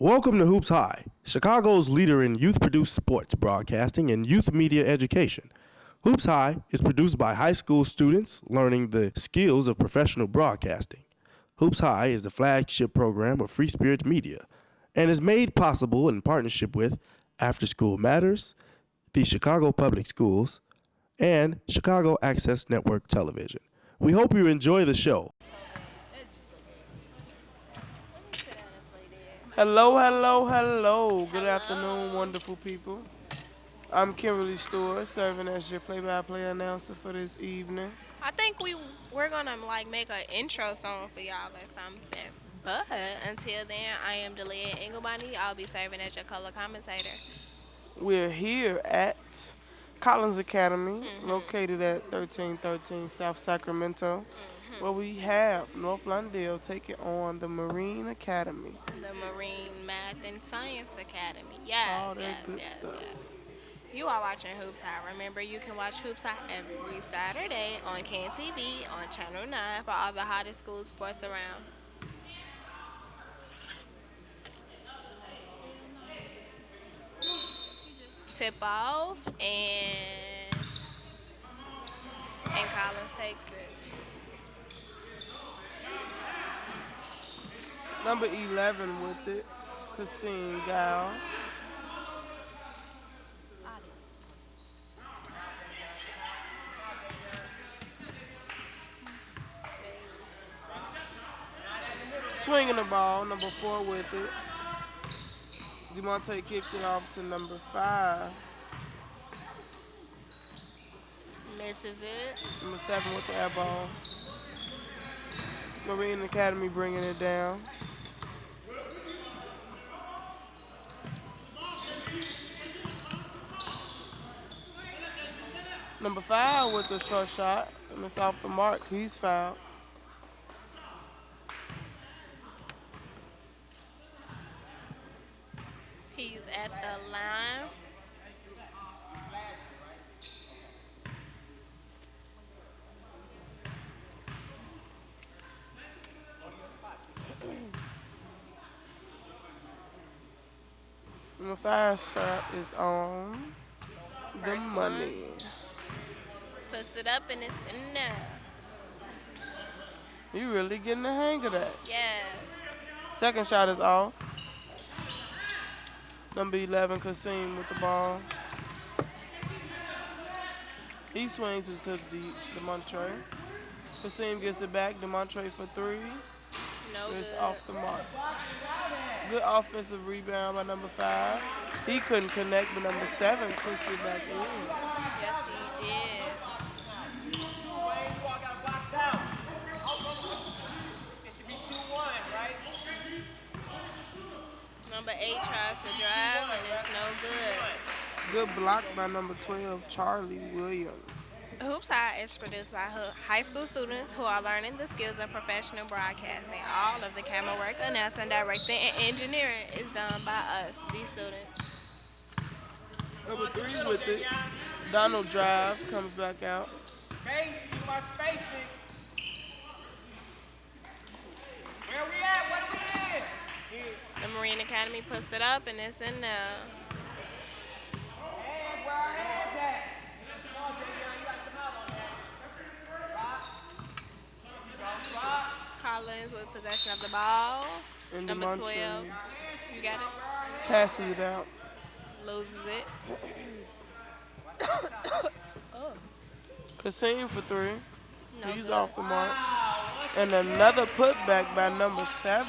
Welcome to Hoops High, Chicago's leader in youth-produced sports broadcasting and youth media education. Hoops High is produced by high school students learning the skills of professional broadcasting. Hoops High is the flagship program of Free Spirit Media and is made possible in partnership with After School Matters, the Chicago Public Schools, and Chicago Access Network Television. We hope you enjoy the show. Hello. Good afternoon, wonderful people. I'm Kimberly Stewart, serving as your play-by-play announcer for this evening. I think we're gonna make an intro song for y'all or something. But until then, I am Delia Engelbani. I'll be serving as your color commentator. We're here at Collins Academy, located at 1313 South Sacramento, where we have North Lundale taking on the Marine Academy. The Marine Math and Science Academy. Yes, All that yes, good yes, stuff. yes. You are watching Hoops High. Remember, you can watch Hoops High every Saturday on KTV on Channel 9 for all the hottest school sports around. Tip off and Collins takes it. Number 11 with it, Cassine Giles. Swinging the ball, number 4 with it. DeMonte kicks it off to number 5. Misses it. Number 7 with the air ball. Marine Academy bringing it down. Number 5 with the short shot, and it's off the mark. He's fouled. He's at the line. Number 5 shot is on the First money. Puts it up and it's in there. You really getting the hang of that. Yes. Second shot is off. Number 11, Kasim with the ball. He swings it to DeMontre. Kasim gets it back. DeMontre for 3. No It's good. off the mark. Good offensive rebound by number 5. He couldn't connect, but number 7 pushed it back in. Yes, he did. Number 8 tries to drive and it's no good. Good block by number 12, Charlie Williams. Hoops High is produced by high school students who are learning the skills of professional broadcasting. All of the camera work, announcing, directing, and engineering is done by us, these students. Number 3 with it. Donald drives, comes back out. Space, keep my spacing. Where we at? What are we in? The Marine Academy puts it up and it's in there. Hands where our hands at. Come on, Javion, you got to come out on that. Rock. Collins with possession of the ball. And Number DeMontre 12. You got it? passes it out. Loses it. Kasim for 3. No He's good. off the mark. And another putback by number 7.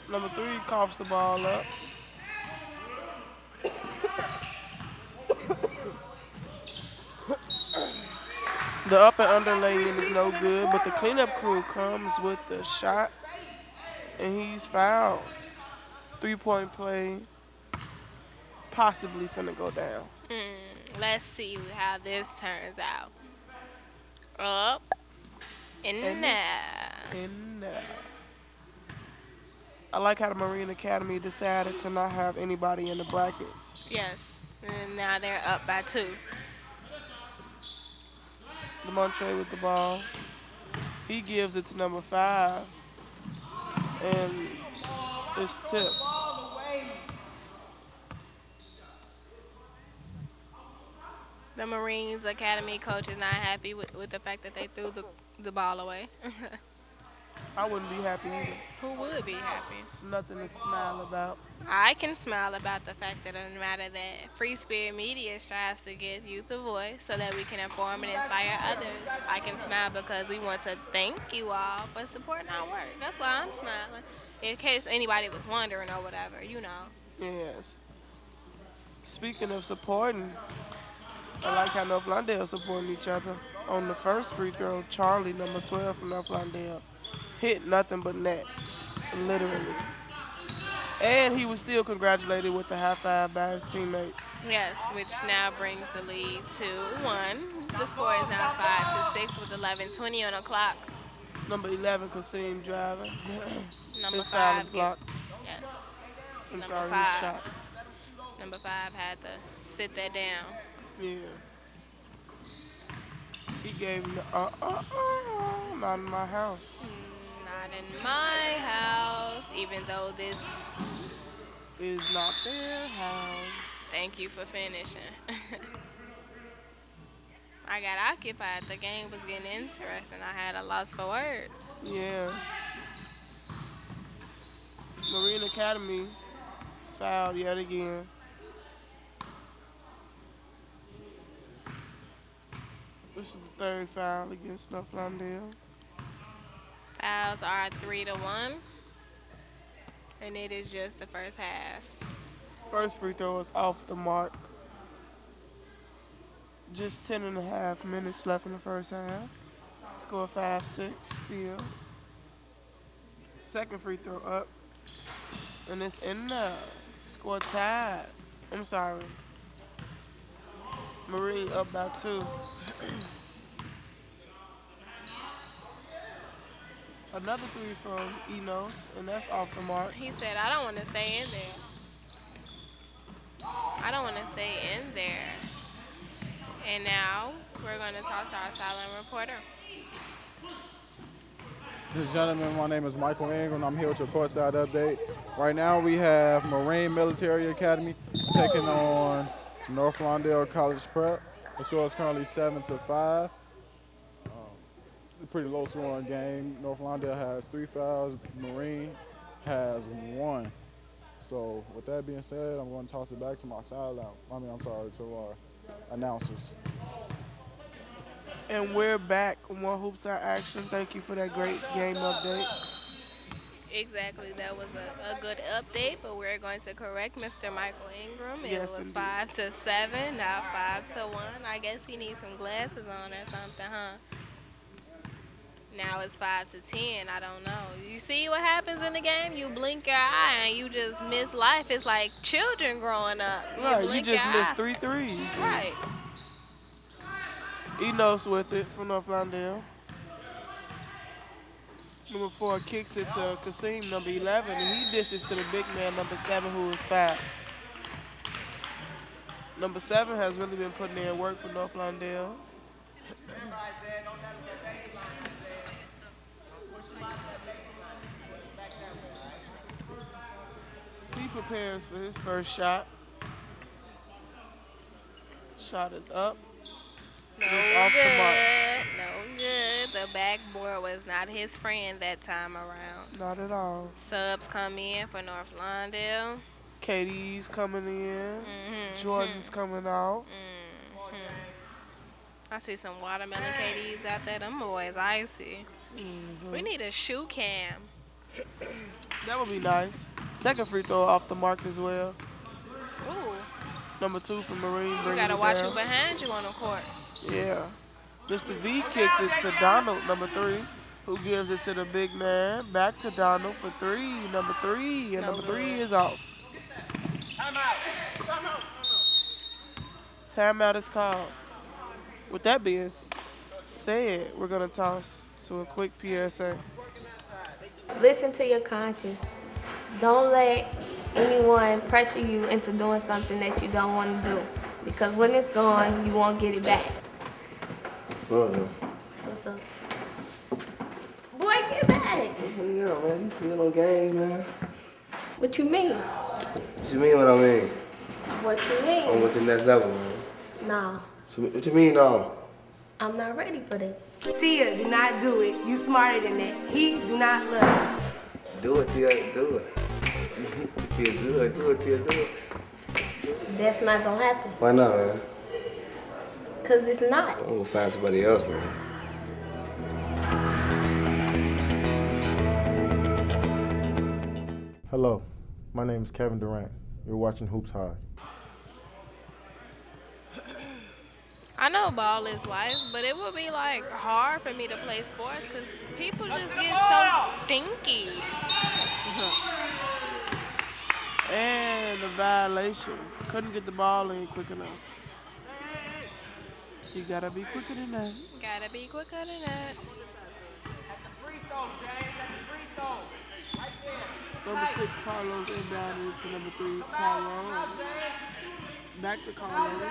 Number 3 coughs the ball up. The up and under lane is no good, but the cleanup crew comes with the shot, and he's fouled. 3-point play, possibly finna go down. Let's see how this turns out. Up. In there. In there. I like how the Marine Academy decided to not have anybody in the brackets. Yes. And now they're up by 2. Demontre with the ball. He gives it to number 5. And it's tipped. The Marines Academy coach is not happy with the fact that they threw the ball away. I wouldn't be happy either. Who would be happy? It's nothing to smile about. I can smile about the fact that no matter that Free Spirit Media strives to give youth a voice so that we can inform and inspire others. I can smile because we want to thank you all for supporting our work. That's why I'm smiling. In case anybody was wondering or whatever, you know. Yes. Speaking of supporting, I like how North Lawndale supporting each other. On the first free throw, Charlie, number 12 from North Lawndale, hit nothing but net, literally. And he was still congratulated with the high five by his teammate. Yes, which now brings the lead to 1. The score is now 5-6 with 11:20 on the clock. Number 11, Kasim driving. Number His foul is 5 blocked. Yes. I'm Number sorry, 5. his shot. Number 5 had to sit that down. Yeah. He gave him the, not in my house. Not in my house, even though this. Is not their house. Thank you for finishing. I got occupied. The game was getting interesting. I had a loss for words. Yeah. Marine Academy is fouled yet again. This is the 3rd foul against North Lawndale. Fouls are 3-1. And it is just the first half. First free throw is off the mark. Just 10.5 minutes left in the first half. Score 5-6 still. Second free throw up. And it's in there. Score tied. I'm sorry. Marine up by 2. Another 3 from Enos, and that's off the mark. He said, I don't want to stay in there. I don't want to stay in there. And now we're going to toss our silent reporter. Ladies and gentlemen, my name is Michael Ingram. I'm here with your courtside update. Right now we have Marine Military Academy taking on North Lawndale College Prep. The score is currently 7-5. Pretty low scoring game. North Lawndale has 3 fouls. Marine has 1. So with that being said, I'm going to toss it back to my sideline. To our announcers. And we're back on More Hoops High Action. Thank you for that great game update. Exactly. That was a good update, but we're going to correct Mr. Michael Ingram. It Yes, was indeed. 5-7, not 5-1. I guess he needs some glasses on or something, huh? Now it's 5-10. I don't know. You see what happens in the game? You blink your eye and you just miss life. It's like children growing up. Right, you blink just your missed eye. 3 threes. Right. Enos with it from North Lawndale. Number 4 kicks it to Kasim, number 11, and he dishes to the big man, number 7, who is fouled. Number 7 has really been putting in work for North Lawndale. He prepares for his first shot. Shot is up. No It's off the mark. good. No good. The backboard was not his friend that time around. Not at all. Subs come in for North Lawndale. KD's coming in. Mm-hmm. Jordan's coming out. I see some watermelon KDs out there. Them boys icy. We need a shoe cam. That would be nice. Second free throw off the mark as well. Ooh. Number 2 from Marine. You bringing gotta it watch down. who behind you on the court. Yeah. Mr. V kicks it to Donald, number 3, who gives it to the big man. Back to Donald for 3, number 3, and number 3 is out. Timeout is called. With that being said, we're going to toss to a quick PSA. Listen to your conscience. Don't let anyone pressure you into doing something that you don't want to do. Because when it's gone, you won't get it back. What's up? Boy, get back. Yeah, man, you still on game, man. What you mean? What you mean what I mean? What you I mean? went to the next level, man. No, What you mean, no? I'm not ready for that. Tia, do not do it. You smarter than that. He do not love Do it, Tia, do it. You feel good, do it, Tia, do it. That's not gonna happen. Why not, man? Cause it's not. I'm gonna find somebody else, man. Hello, my name is Kevin Durant. You're watching Hoops High. I know ball is life, but it would be like hard for me to play sports because people just get so stinky. And the violation. Couldn't get the ball in quick enough. You gotta be quicker than that. Gotta be quicker than that. Free throw, James. That's a free throw. Right there. Number 6, Carlos inbounded to number 3, Tyrone. Back to Carlos.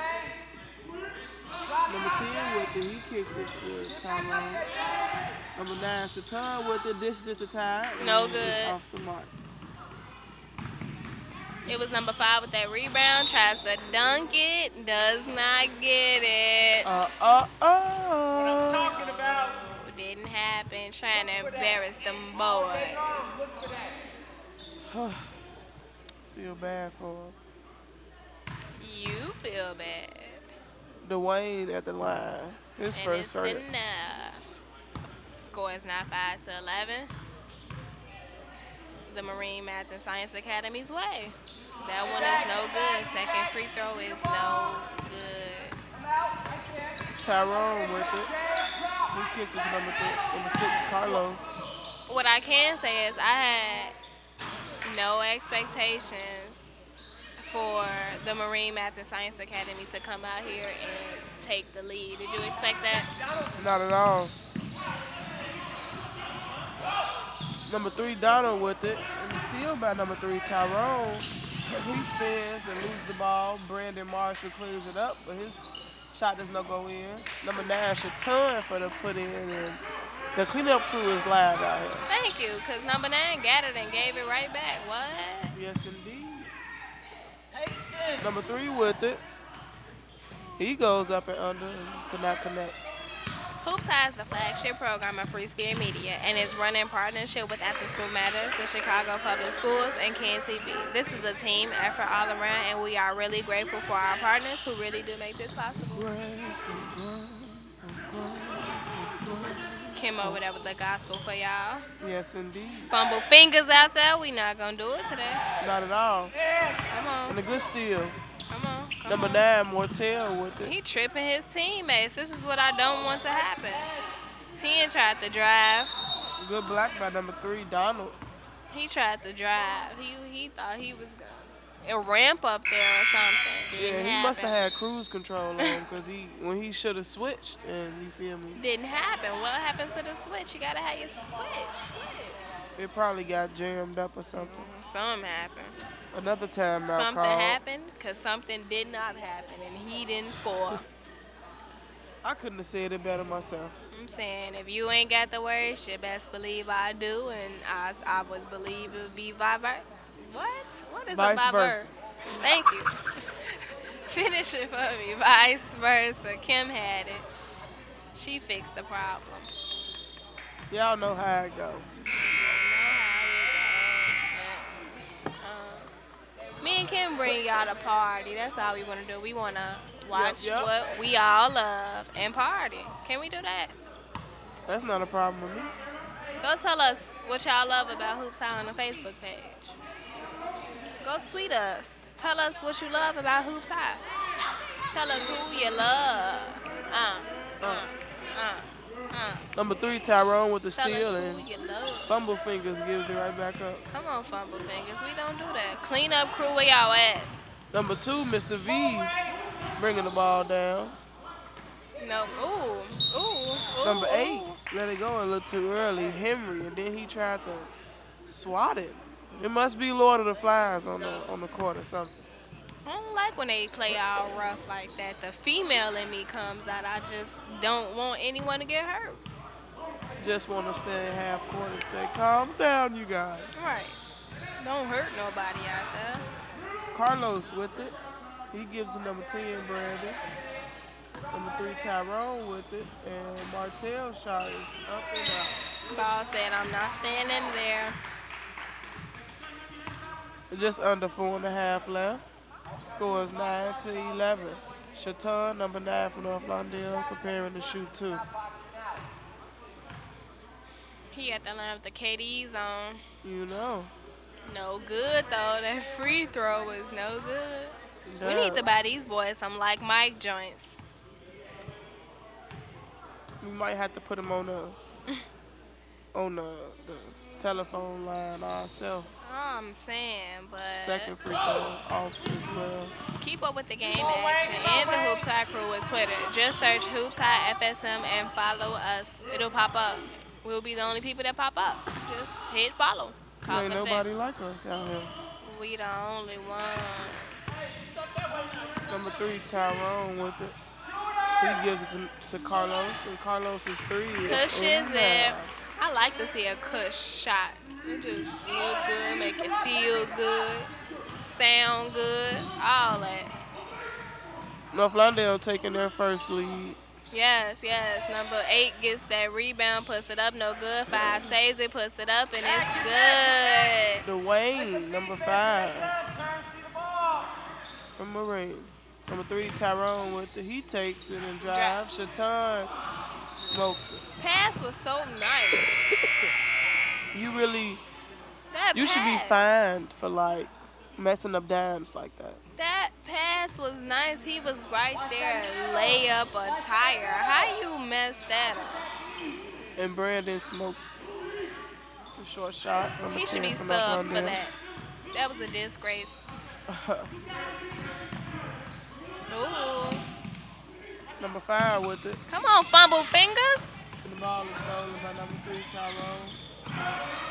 Number 10 with it, he kicks it to Tyrone. Number 9, Shatan with it, dishes it to Ty. No and good. it's off the mark. It was number 5 with that rebound, tries to dunk it, does not get it. Talking about. Didn't happen, trying to embarrass them boys. Feel bad for him. You feel bad. Dwayne at the line. His And first it's serve. enough. Score is now 5-11. The Marine Math and Science Academy's way. That one is no good. Second free throw is no good. Tyrone with it. He kicks it to number 6, Carlos. What I can say is I had no expectations for the Marine Math and Science Academy to come out here and take the lead. Did you expect that? Not at all. Number 3, Donald with it. And steal by number 3, Tyrone. He spins and loses the ball. Brandon Marshall cleans it up, but his shot does not go in. Number 9, Shatan for the put in. And the cleanup crew is live out here. Thank you, because number 9 got it and gave it right back. What? Yes, indeed. Number 3 with it. He goes up and under and could not connect. Hoops High is the flagship program of Free Spirit Media and is run in partnership with After School Matters, the Chicago Public Schools, and KNTV. This is a team effort all around, and we are really grateful for our partners who really do make this possible. Kim over there with the gospel for y'all. Yes, indeed. Fumble fingers out there. We not going to do it today. Not at all. Come on. And a good steal. Come on. Come Number on. 9, Mortel with it. He tripping his teammates. This is what I don't want to happen. 10 tried to drive. Good block by number 3, Donald. He tried to drive. He thought he was going to ramp up there or something. Didn't He happen. must have had cruise control on because when he should have switched, and you feel me? Didn't happen. What happens to the switch? You got to have your switch. It probably got jammed up or something. Something happened. Another time now Something called. happened because something did not happen, and he didn't score. I couldn't have said it better myself. I'm saying if you ain't got the words, you best believe I do, and I would believe it would be vice versa. What is Vice a vice versa. Thank you. Finish it for me. Vice versa. Kim had it. She fixed the problem. Y'all know how it go. Me and Kim bring y'all to party. That's all we want to do. We want to watch Yep. what we all love and party. Can we do that? That's not a problem with me. Go tell us what y'all love about Hoops High on the Facebook page. Go tweet us. Tell us what you love about Hoops High. Tell us who you love. Number 3, Tyrone with the Tell steal, us and who you love. Fumble Fingers gives it right back up. Come on, Fumble Fingers. We don't do that. Clean up crew, where y'all at? Number 2, Mr. V, bringing the ball down. No. Ooh. Number 8, let it go a little too early, Henry, and then he tried to swat it. It must be Lord of the Flies on the court or something. don't like when they play all rough like that. The female in me comes out. I just don't want anyone to get hurt. Just want to stand half court and say, calm down, you guys. Right. Don't hurt nobody out there. Carlos with it. He gives it number 10, Brandon. Number 3, Tyrone with it. And Martell's shot is up and out. Ball said, I'm not standing there. Just under 4.5 left. Score is 9-11. Chaton, number 9 for North Lawndale, preparing to shoot 2. He at the line with the KD's on. You know. No good, though. That free throw was no good. Yeah. We need to buy these boys some like Mike joints. We might have to put them on the telephone line ourselves. I'm saying, but Second free throw off as well. keep up with the game action and the HoopsHIGH crew with Twitter. Just search HoopsHIGH FSM and follow us. It'll pop up. We'll be the only people that pop up. Just hit follow. Call Ain't it a day. nobody like us out here. We the only ones. Number 3, Tyrone with it. He gives it to Carlos, and Carlos's 3 is Kush in is there. it. I like to see a Kush shot. It just look good, make it feel good, sound good, all that. North Lawndale taking their first lead. Yes, yes. Number 8 gets that rebound, puts it up, no good. 5 saves it, puts it up, and it's good. Dwayne, number 5 from Marine. Number 3, Tyrone with it. He takes it and drives. Chaton smokes it. Pass was so nice. You should be fined for like messing up dimes like that. That pass was nice. He was right there, lay up a tire. How you mess that up? And Brandon smokes the short shot. Number He should 10 be from North subbed for Lawndale. that. That was a disgrace. Ooh. Number 5 with it. Come on, fumble fingers. And the ball is stolen by number 3, Tyrone.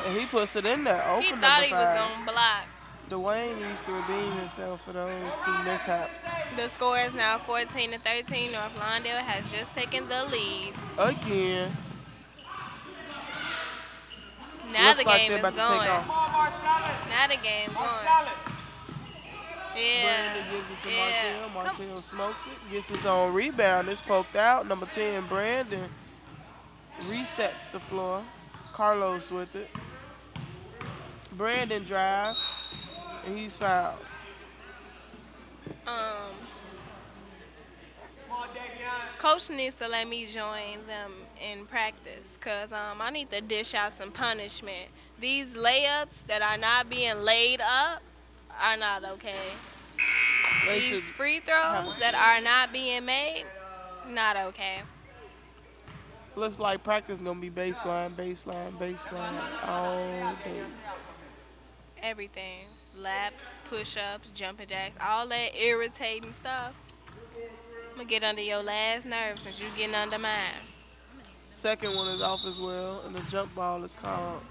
And he puts it in there. Open He number thought he was 5. going to block. Dwayne needs to redeem himself for those 2 mishaps. The score is now 14-13. North Lawndale has just taken the lead. Again. Now Looks the like game they're is about to take going. off. Now the game going. Yeah. Brandon gives it to Yeah. Martell. Martell smokes it. Gets his own rebound. It's poked out. Number 10, Brandon resets the floor. Carlos with it. Brandon drives. And he's fouled. Coach needs to let me join them in practice because I need to dish out some punishment. These layups that are not being laid up are not okay. These free throws that are not being made, not okay. Looks like practice is going to be baseline, baseline, baseline all day. Everything. Laps, push-ups, jumping jacks, all that irritating stuff. I'm going to get under your last nerve since you're getting under mine. Second one is off as well, and the jump ball is called.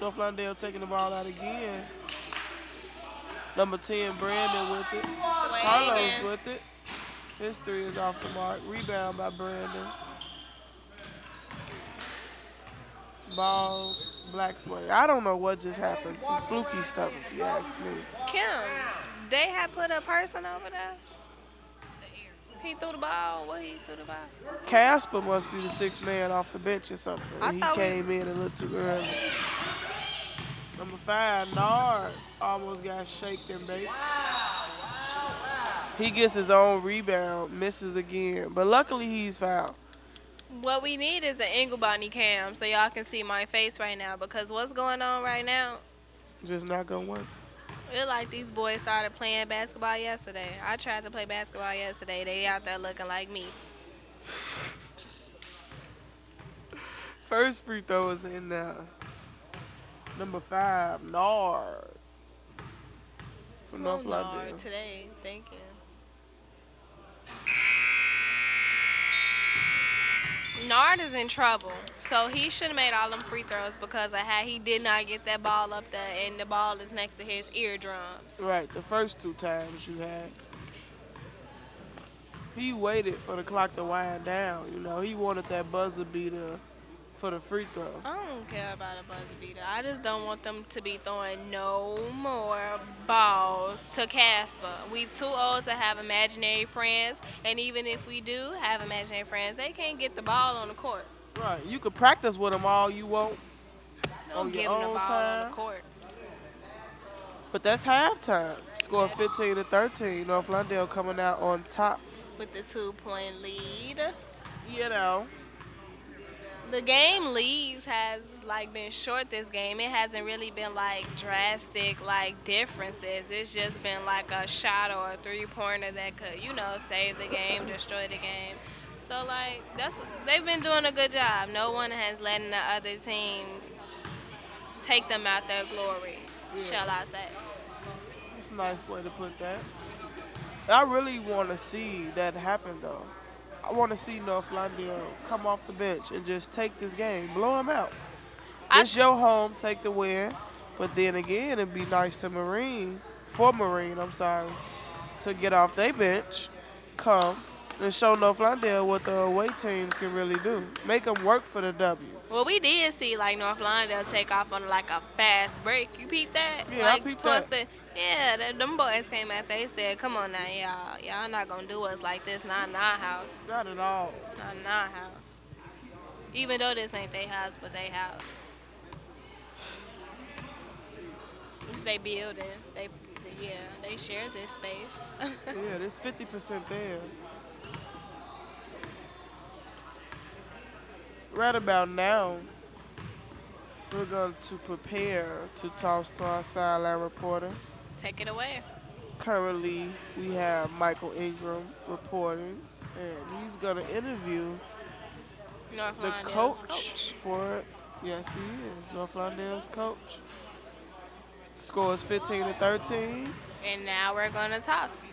North Lawndale taking the ball out again. Number 10, Brandon with it. Carlos with it. His 3 is off the mark. Rebound by Brandon. Ball, Blacksway. I don't know what just happened. Some fluky stuff, if you ask me. Kim, they had put a person over there. He threw the ball. What he threw the ball? Casper must be the 6th man off the bench or something. He thought came in a little too early. Number 5, Nard, almost got shaked and baked. He gets his own rebound, misses again, but luckily he's fouled. What we need is an Engelbotny cam so y'all can see my face right now because what's going on right now, Just not gonna work. it like these boys started playing basketball yesterday. I tried to play basketball yesterday. They out there looking like me. First free throw is in there. Number 5, Nard. For North Lawndale. Today, thank you. Nard is in trouble. So he should have made all them free throws because of how he did not get that ball up there and the ball is next to his eardrums. Right, the first 2 times you had. He waited for the clock to wind down. You know, he wanted that buzzer beater for the free throw. I don't care about a buzzer beater. I just don't want them to be throwing no more balls to Casper. We too old to have imaginary friends, and even if we do have imaginary friends, they can't get the ball on the court. Right, you could practice with them all you want Don't on give your them the own ball time. on the court. But that's halftime. Score 15-13. North Lawndale coming out on top. With the 2-point lead. You know. The game leads has been short this game. It hasn't really been drastic differences. It's just been a shot or a 3-pointer that could, save the game, destroy the game. So they've been doing a good job. No one has letting the other team take them out their glory, shall I say. It's a nice way to put that. I really want to see that happen, though. I want to see North Lawndale come off the bench and just take this game, blow them out. It's your home, take the win. But then again, it'd be nice to Marine, to get off their bench, come, and show North Lawndale what the away teams can really do. Make them work for the W. Well, we did see North Lawndale take off on a fast break. You peeped that? Yeah, I peeped that. Them boys came out. They said, "Come on now, y'all. Y'all not gonna do us like this. Not in our house. Not at all. Not in our house. Even though this ain't their house, but their house. It's they building. They share this space. Yeah, there's 50% there. Right about now, we're going to prepare to toss to our sideline reporter. Take it away. Currently, we have Michael Ingram reporting, and he's going to interview North the Lawndale's coach for it. Yes, he is. North Lawndale's coach. Scores 15-13. And now we're going to toss.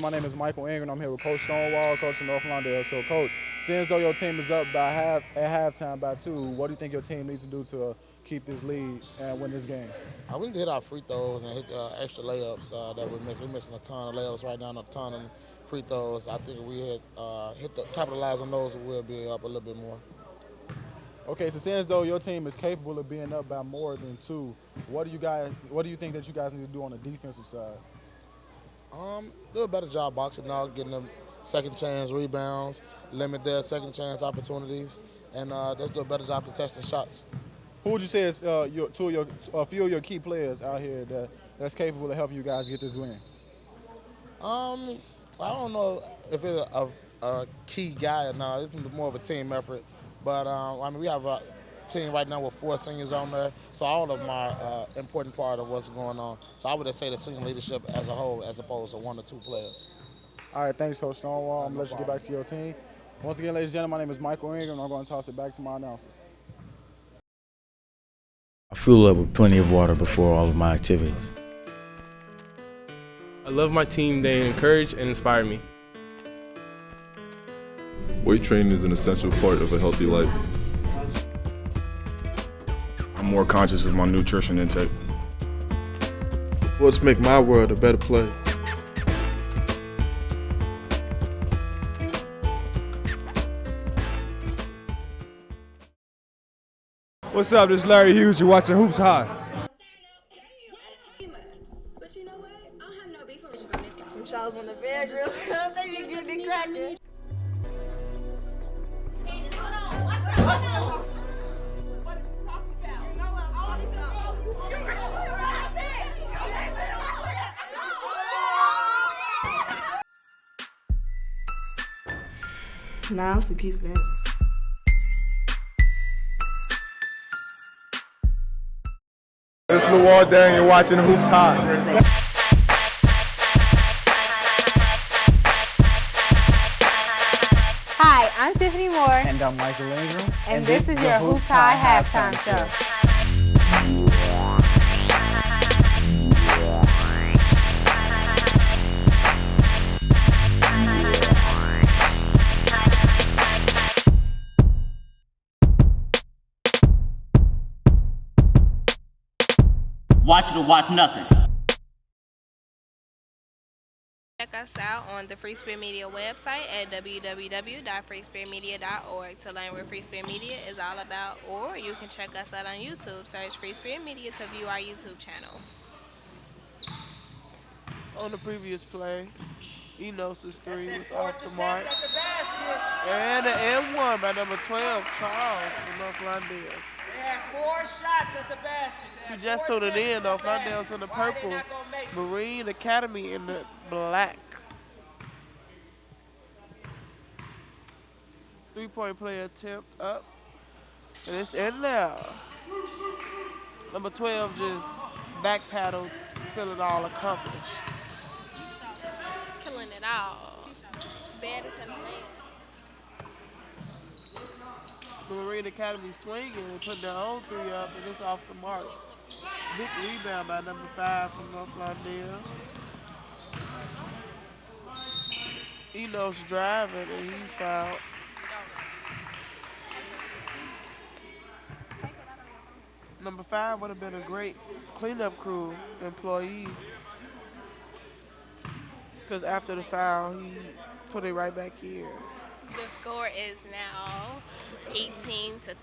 My name is Michael Ingram. I'm here with Coach Stonewall, coach of North Lawndale. So, Coach, since though your team is up at halftime by 2, what do you think your team needs to do to keep this lead and win this game? We need to hit our free throws and hit extra layups that we miss. We're missing a ton of layups right now and a ton of free throws. I think if we capitalize on those, we'll be up a little bit more. Okay, so since though your team is capable of being up by more than 2, what do you think that you guys need to do on the defensive side? Do a better job boxing out, getting them second chance rebounds, limit their second chance opportunities, and just do a better job contesting shots. Who would you say is a few of your key players out here that's capable of helping you guys get this win? I don't know if it's a key guy or not. It's more of a team effort. But, we have a team right now with 4 seniors on there, so all of them are important part of what's going on. So I would just say the senior leadership as a whole as opposed to 1 or 2 players. All right, thanks, Coach Stonewall. I'm going to let you get back to your team. Once again, ladies and gentlemen, my name is Michael Ingram, and I'm going to toss it back to my announcers. I fuel up with plenty of water before all of my activities. I love my team. They encourage and inspire me. Weight training is an essential part of a healthy life. I'm more conscious of my nutrition intake. What's make my world a better place? What's up? This is Larry Hughes. You're watching Hoops High. On the bedroom, they be getting it cracking. Now to keep that. This is Luwal Dang. You're watching Hoops High. Hi, I'm Tiffany Moore. And I'm Michael Ingram. And this is your Hoops High halftime show. Watch it or watch nothing. Check us out on the Free Spirit Media website at www.freespiritmedia.org to learn what Free Spirit Media is all about, or you can check us out on YouTube. Search Free Spirit Media to view our YouTube channel. On the previous play, Enos' three was off the mark. And an M1 by number 12, Charles from North Lawndale. They had 4 shots at the basket. You just tuned it in, though. Lawndale's in the purple, Marine Academy in the black. 3-point play attempt up. And it's in there. Number 12 just back paddled, feeling all accomplished. Killing it all. Better than the land. The Marine Academy swinging and putting their own three up, and it's off the mark. Big rebound by number 5 from North Lawndale. Enos driving, and he's fouled. Number 5 would have been a great cleanup crew employee, because after the foul, he put it right back in. The score is now 18-13, a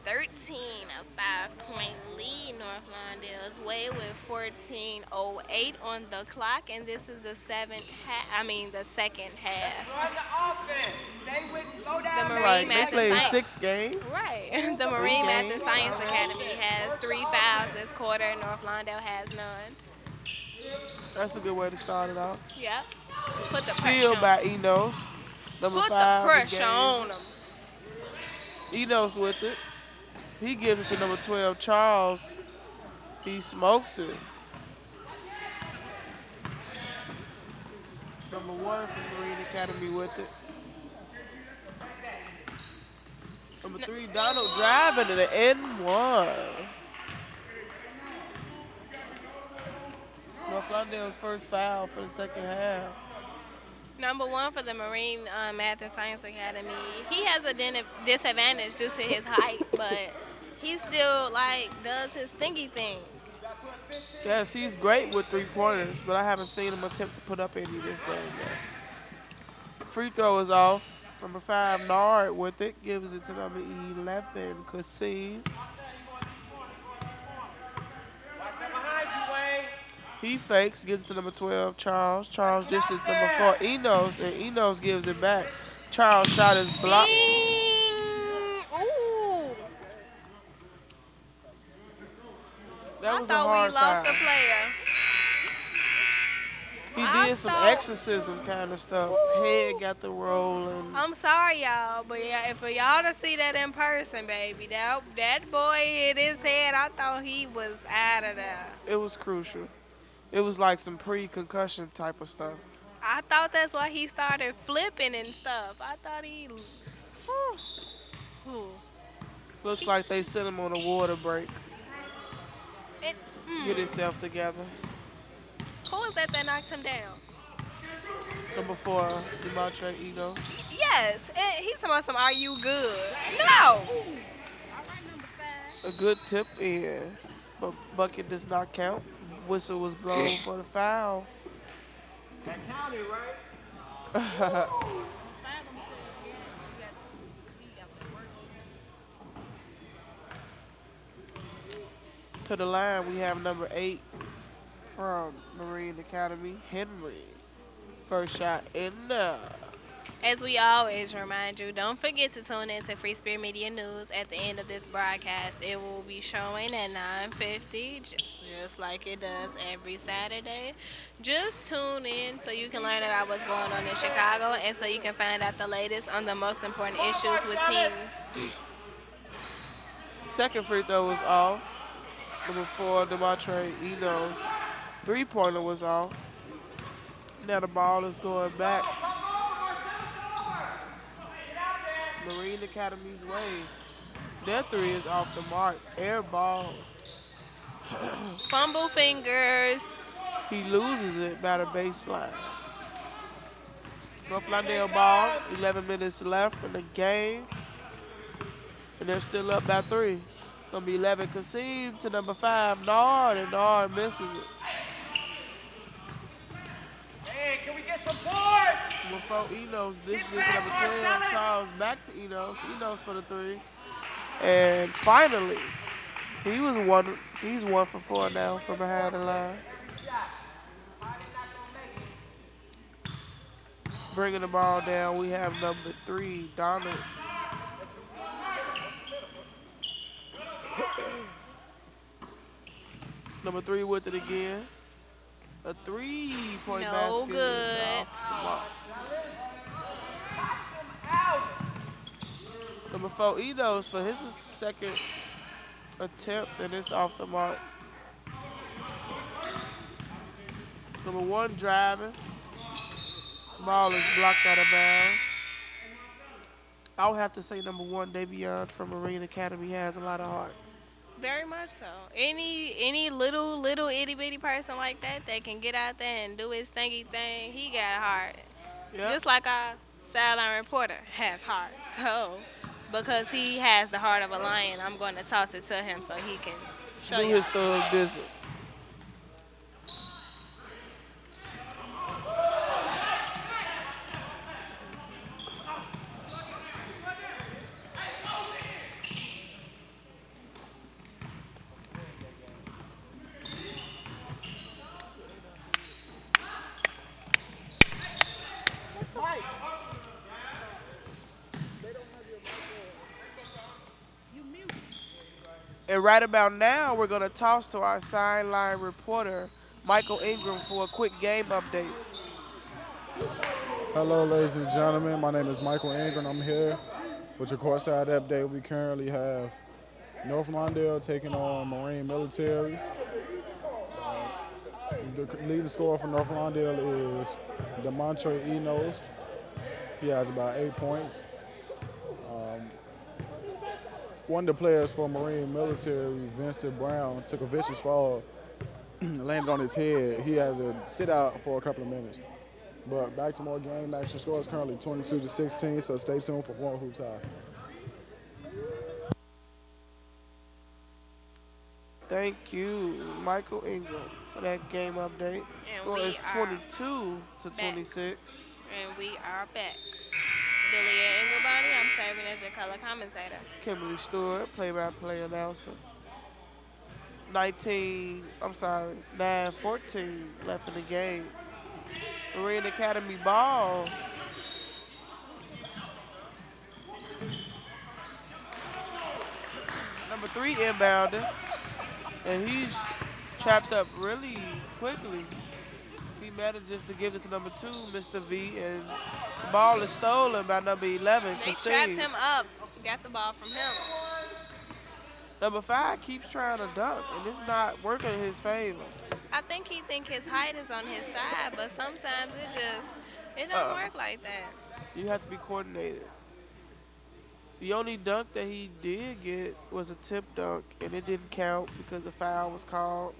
5-point lead. North Lawndale's way with 14:08 on the clock, and this is the second half. Run the offense. Stay with, slow down. The Marine Right, Math they played and 6 games. Right. The Marine Math and Science Academy has 3 fouls this quarter. North Lawndale has none. That's a good way to start it off. Yep. Put the Steal pressure by on. Enos. Number Put 5 the pressure on them. Enos with it. He gives it to number 12, Charles. He smokes it. Number 1 from Marine Academy with it. Number 3, Donald driving to the N1. North Lawndale's first foul for the second half. Number 1 for the Marine Math and Science Academy. He has a disadvantage due to his height, but he still does his thingy thing. Yes, he's great with 3-pointers, but I haven't seen him attempt to put up any this game yet. Free throw is off. Number 5, Nard with it. Gives it to number 11, Kassim. He fakes, gives it to number 12, Charles. Charles dishes number 4, Enos, and Enos gives it back. Charles' shot is blocked. Ooh. That was I thought a hard we lost foul. a player. He did some exorcism kind of stuff. Head got the roll. And I'm sorry, y'all, but for y'all to see that in person, baby, that boy hit his head. I thought he was out of there. it was crucial. It was like some pre-concussion type of stuff. I thought that's why he started flipping and stuff. I thought he. Looks like they sent him on a water break. Get himself together. Who was that knocked him down? Number 4, Demontre Ego. Yes, he's talking about some. Are you good? No. A good tip in, but bucket does not count. Whistle was blown for the foul. That counted, right? To the line, we have number 8 from Marine Academy, Henry. First shot in there. As we always remind you, don't forget to tune in to Free Spirit Media News at the end of this broadcast. It will be showing at 9:50, just like it does every Saturday. Just tune in so you can learn about what's going on in Chicago and so you can find out the latest on the most important issues with teams. Second free throw was off. Number 4, Demontre Enos. 3-pointer was off. Now the ball is going back Marine Academy's way. Their 3 is off the mark. Air ball. Fumble fingers. He loses it by the baseline. North Lawndale ball. 11 minutes left in the game. And they're still up by 3. Gonna be 11 Kasim to number 5 Nard, and Nard misses it. Hey, can we get some boards? Before Enos, this is number 12 Charles back to Enos. Enos for the 3. And finally, he's 1 for 4 now from behind the line. Bringing the ball down, we have number 3 Donald. Number 3 with it again. A 3-point basket. No good. Off the mark. Number 4 Enos for his second attempt, and it's off the mark. Number 1 driving. Ball is blocked out of bounds. I would have to say number 1 Davion from Marine Academy has a lot of heart. Very much so. Any little itty bitty person like that can get out there and do his thingy thing, he got heart. Yep. Just like our sideline reporter has heart. So because he has the heart of a lion, I'm going to toss it to him so he can show Do you. his thug discipline. And right about now, we're going to toss to our sideline reporter, Michael Ingram, for a quick game update. Hello, ladies and gentlemen. My name is Michael Ingram. I'm here with your courtside update. We currently have North Lawndale taking on Marine Military. The leading scorer for North Lawndale is DeMontre Enos. He has about 8 points. One of the players for Marine Military, Vincent Brown, took a vicious fall, landed on his head. He had to sit out for a couple of minutes. But back to more game action. Score is currently 22-16, so stay tuned for more Hoops High. Thank you, Michael Ingram, for that game update. Score is 22-26. And we are back. Billy Engelbody, I'm serving as your color commentator. Kimberly Stewart, play-by-play announcer. 9-14 left in the game. Marine Academy ball. Number 3 inbounding. And he's trapped up really quickly. He manages to give it to number 2, Mr. V, and the ball is stolen by number 11, They Kasim. trapped him up, got the ball from him. Number 5 keeps trying to dunk, and it's not working in his favor. I think he think his height is on his side, but sometimes it don't work like that. You have to be coordinated. The only dunk that he did get was a tip dunk, and it didn't count because the foul was called.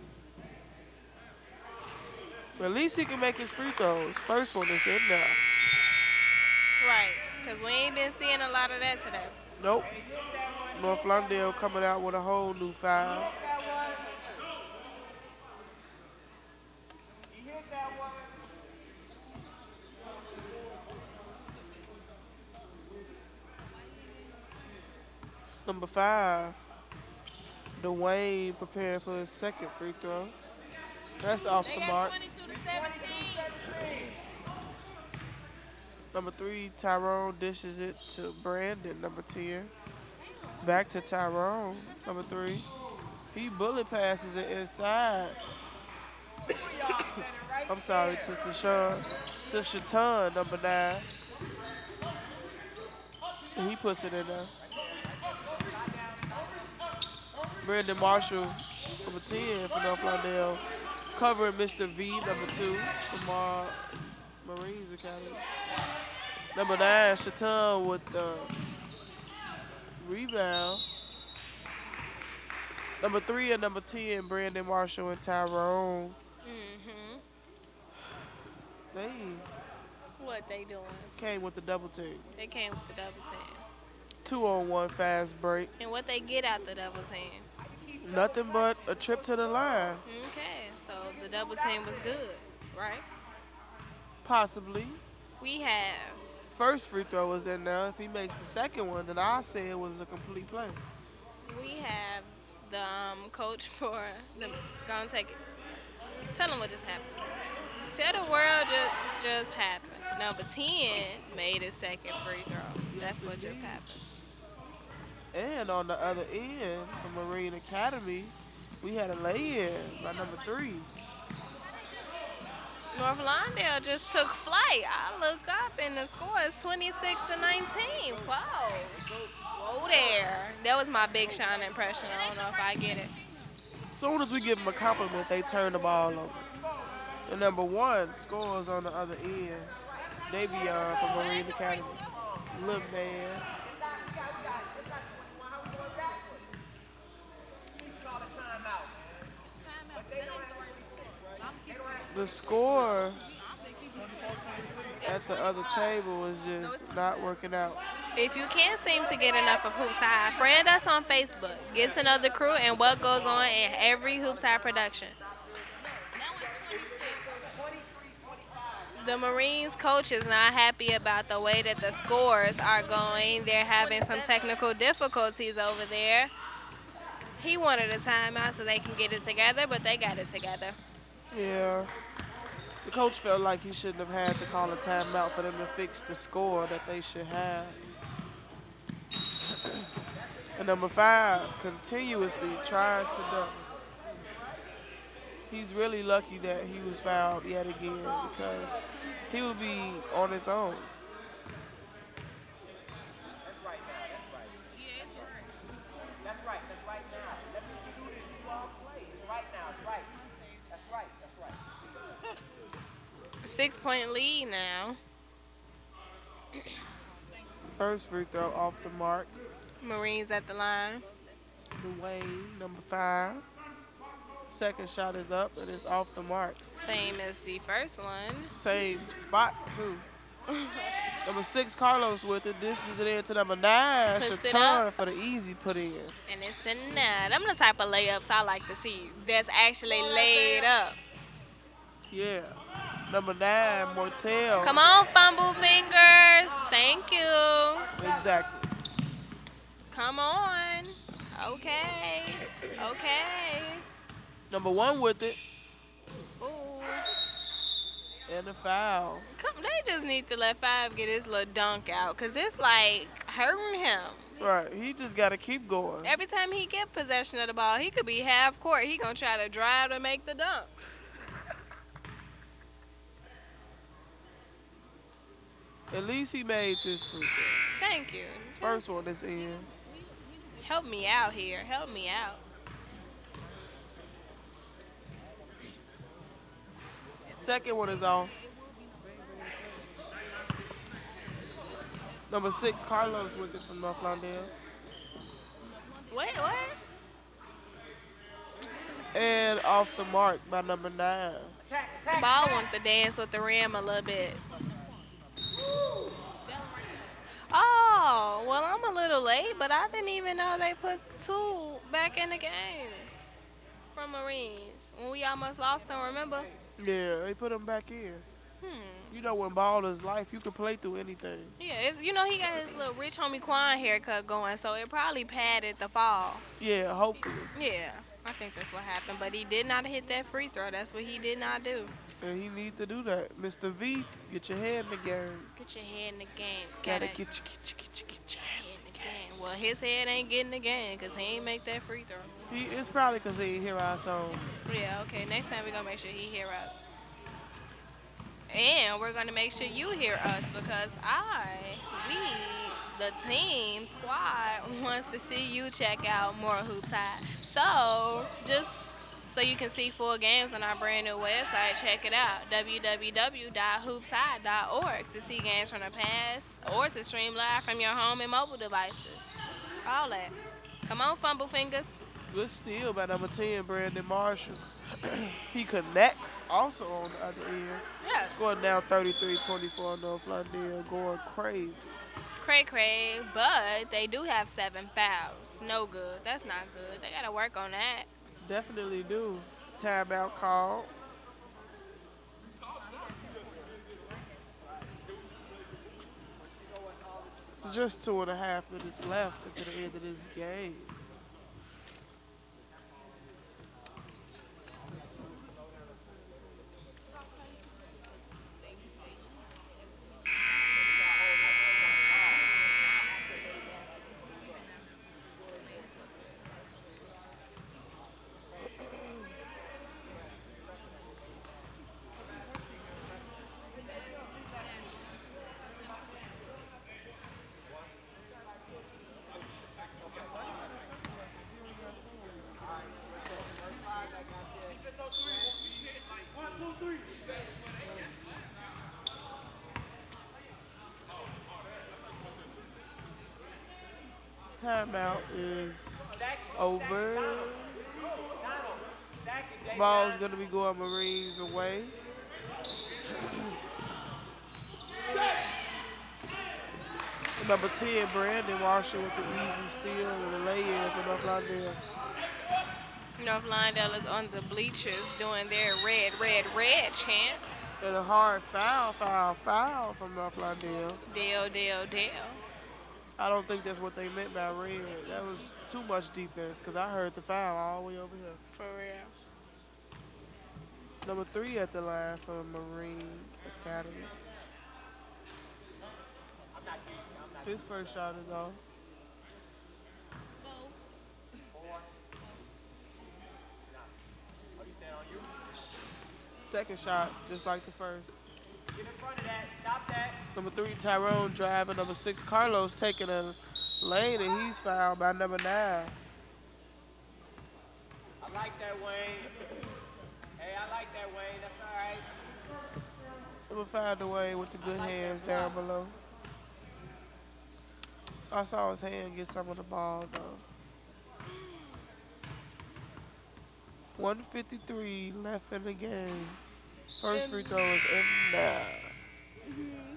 But at least he can make his free throws. First one is in there. Right, because we ain't been seeing a lot of that today. Nope. North Lawndale coming out with a whole new foul. Number 5, Dwayne preparing for his second free throw. That's off the mark. Number 3, Tyrone dishes it to Brandon, number 10. Back to Tyrone, number 3. He bullet passes it inside. I'm sorry, to Shatan, number 9. And he puts it in there. Brandon Marshall, number 10 for North Lawndale, covering Mr. V, number 2 from Marines Academy. Number 9, Shatan with the rebound. Number 3 and number 10, Brandon Marshall and Tyrone. What they doing? Came with the double team. They came with the double team. 2-on-1 fast break. And what they get out the double team? Nothing but a trip to the line. Okay, so the double team was good, right? Possibly. We have First free throw was in there. If he makes the second one, then I say it was a complete play. the coach for the. Gonna take it. Tell them what just happened. Tell the world just happened. Number 10 made his second free throw. That's what just happened. And on the other end, the Marine Academy, we had a lay-in by number 3. North Lawndale just took flight. I look up and the score is 26-19. Whoa. Whoa there. That was my big shine impression. I don't know if I get it. As soon as we give them a compliment, they turn the ball over. And number 1 scores on the other end. Davion from Marine Academy. Little man. The score at the other table is just not working out. If you can't seem to get enough of Hoops High, friend us on Facebook. Get to know the crew and what goes on in every Hoops High production. The Marines coach is not happy about the way that the scores are going. They're having some technical difficulties over there. He wanted a timeout so they can get it together, but they got it together. Yeah. The coach felt like he shouldn't have had to call a timeout for them to fix the score that they should have. And number 5 continuously tries to dunk. He's really lucky that he was fouled yet again because he would be on his own. That's right now. Let me do this small play. It's right now. It's right. That's right. 6-point lead now. First free throw off the mark. Marines at the line. Dwayne, number 5. Second shot is up and it's off the mark. Same as the first one. Same spot, too. Number 6, Carlos with it. Dishes it in to number 9, Shatan for the easy put in. And it's the 9. I'm the type of layups I like to see. That's actually laid up. Yeah. Number 9, Mortel. Come on, fumble fingers. Thank you. Exactly. Come on. Okay. Number 1 with it. Ooh. And a foul. They just need to let 5 get his little dunk out because it's like hurting him. Right. He just got to keep going. Every time he get possession of the ball, he could be half court. He going to try to drive to make the dunk. At least he made this free throw. Thank you. First one is in. Help me out here. Help me out. Second one is off. Number 6, Carlos with it from North Lawndale. What? And off the mark by number 9. The ball wants to dance with the rim a little bit. Oh, well, I'm a little late, but I didn't even know they put 2 back in the game from Marines. When we almost lost them, remember? Yeah, they put him back in. You know, when ball is life, you can play through anything. Yeah, he got his little Rich Homie Quan haircut going, so it probably padded the fall. Yeah, hopefully. Yeah, I think that's what happened. But he did not hit that free throw. That's what he did not do. And he need to do that. Mr. V, get your head in the game. Get your head in the game. Gotta get your head in the game. Well, his head ain't getting the game because he ain't make that free throw. It's probably because he ain't hear our song. Yeah, okay. Next time we're going to make sure he hear us. And we're going to make sure you hear us because the team squad wants to see you check out more Hoops High. So just so you can see full games on our brand new website, check it out, www.hoopshigh.org, to see games from the past or to stream live from your home and mobile devices. All that. Come on, fumble fingers. Good steal by number 10, Brandon Marshall. He connects also on the other end. Yes. Scored down 33-24 North Lawndale, going crazy. Cray cray, but they do have 7 fouls. No good. That's not good. They gotta work on that. Definitely do. Timeout call. So just 2.5 minutes left into the end of this game. Timeout is over. Ball's gonna be going Marines away. Number 10, Brandon Marshall with the easy steal and a lay-in for North Lawndale. North Lawndale is on the bleachers doing their red, red, red chant. And a hard foul from North Lawndale. Deal. I don't think that's what they meant by red. That was too much defense because I heard the foul all the way over here. For real. Number 3 at the line for Marine Academy. His first shot is off. Second shot, just like the first. Get in front of that. Stop that. Number 3, Tyrone driving. Number 6, Carlos taking a lane, and he's fouled by number 9. I like that, Wayne. Hey, I like that, Wayne. That's all right. Number 5, Dwayne with the good hands down below. I saw his hand get some of the ball, though. 1:53 left in the game. First free throw is in there.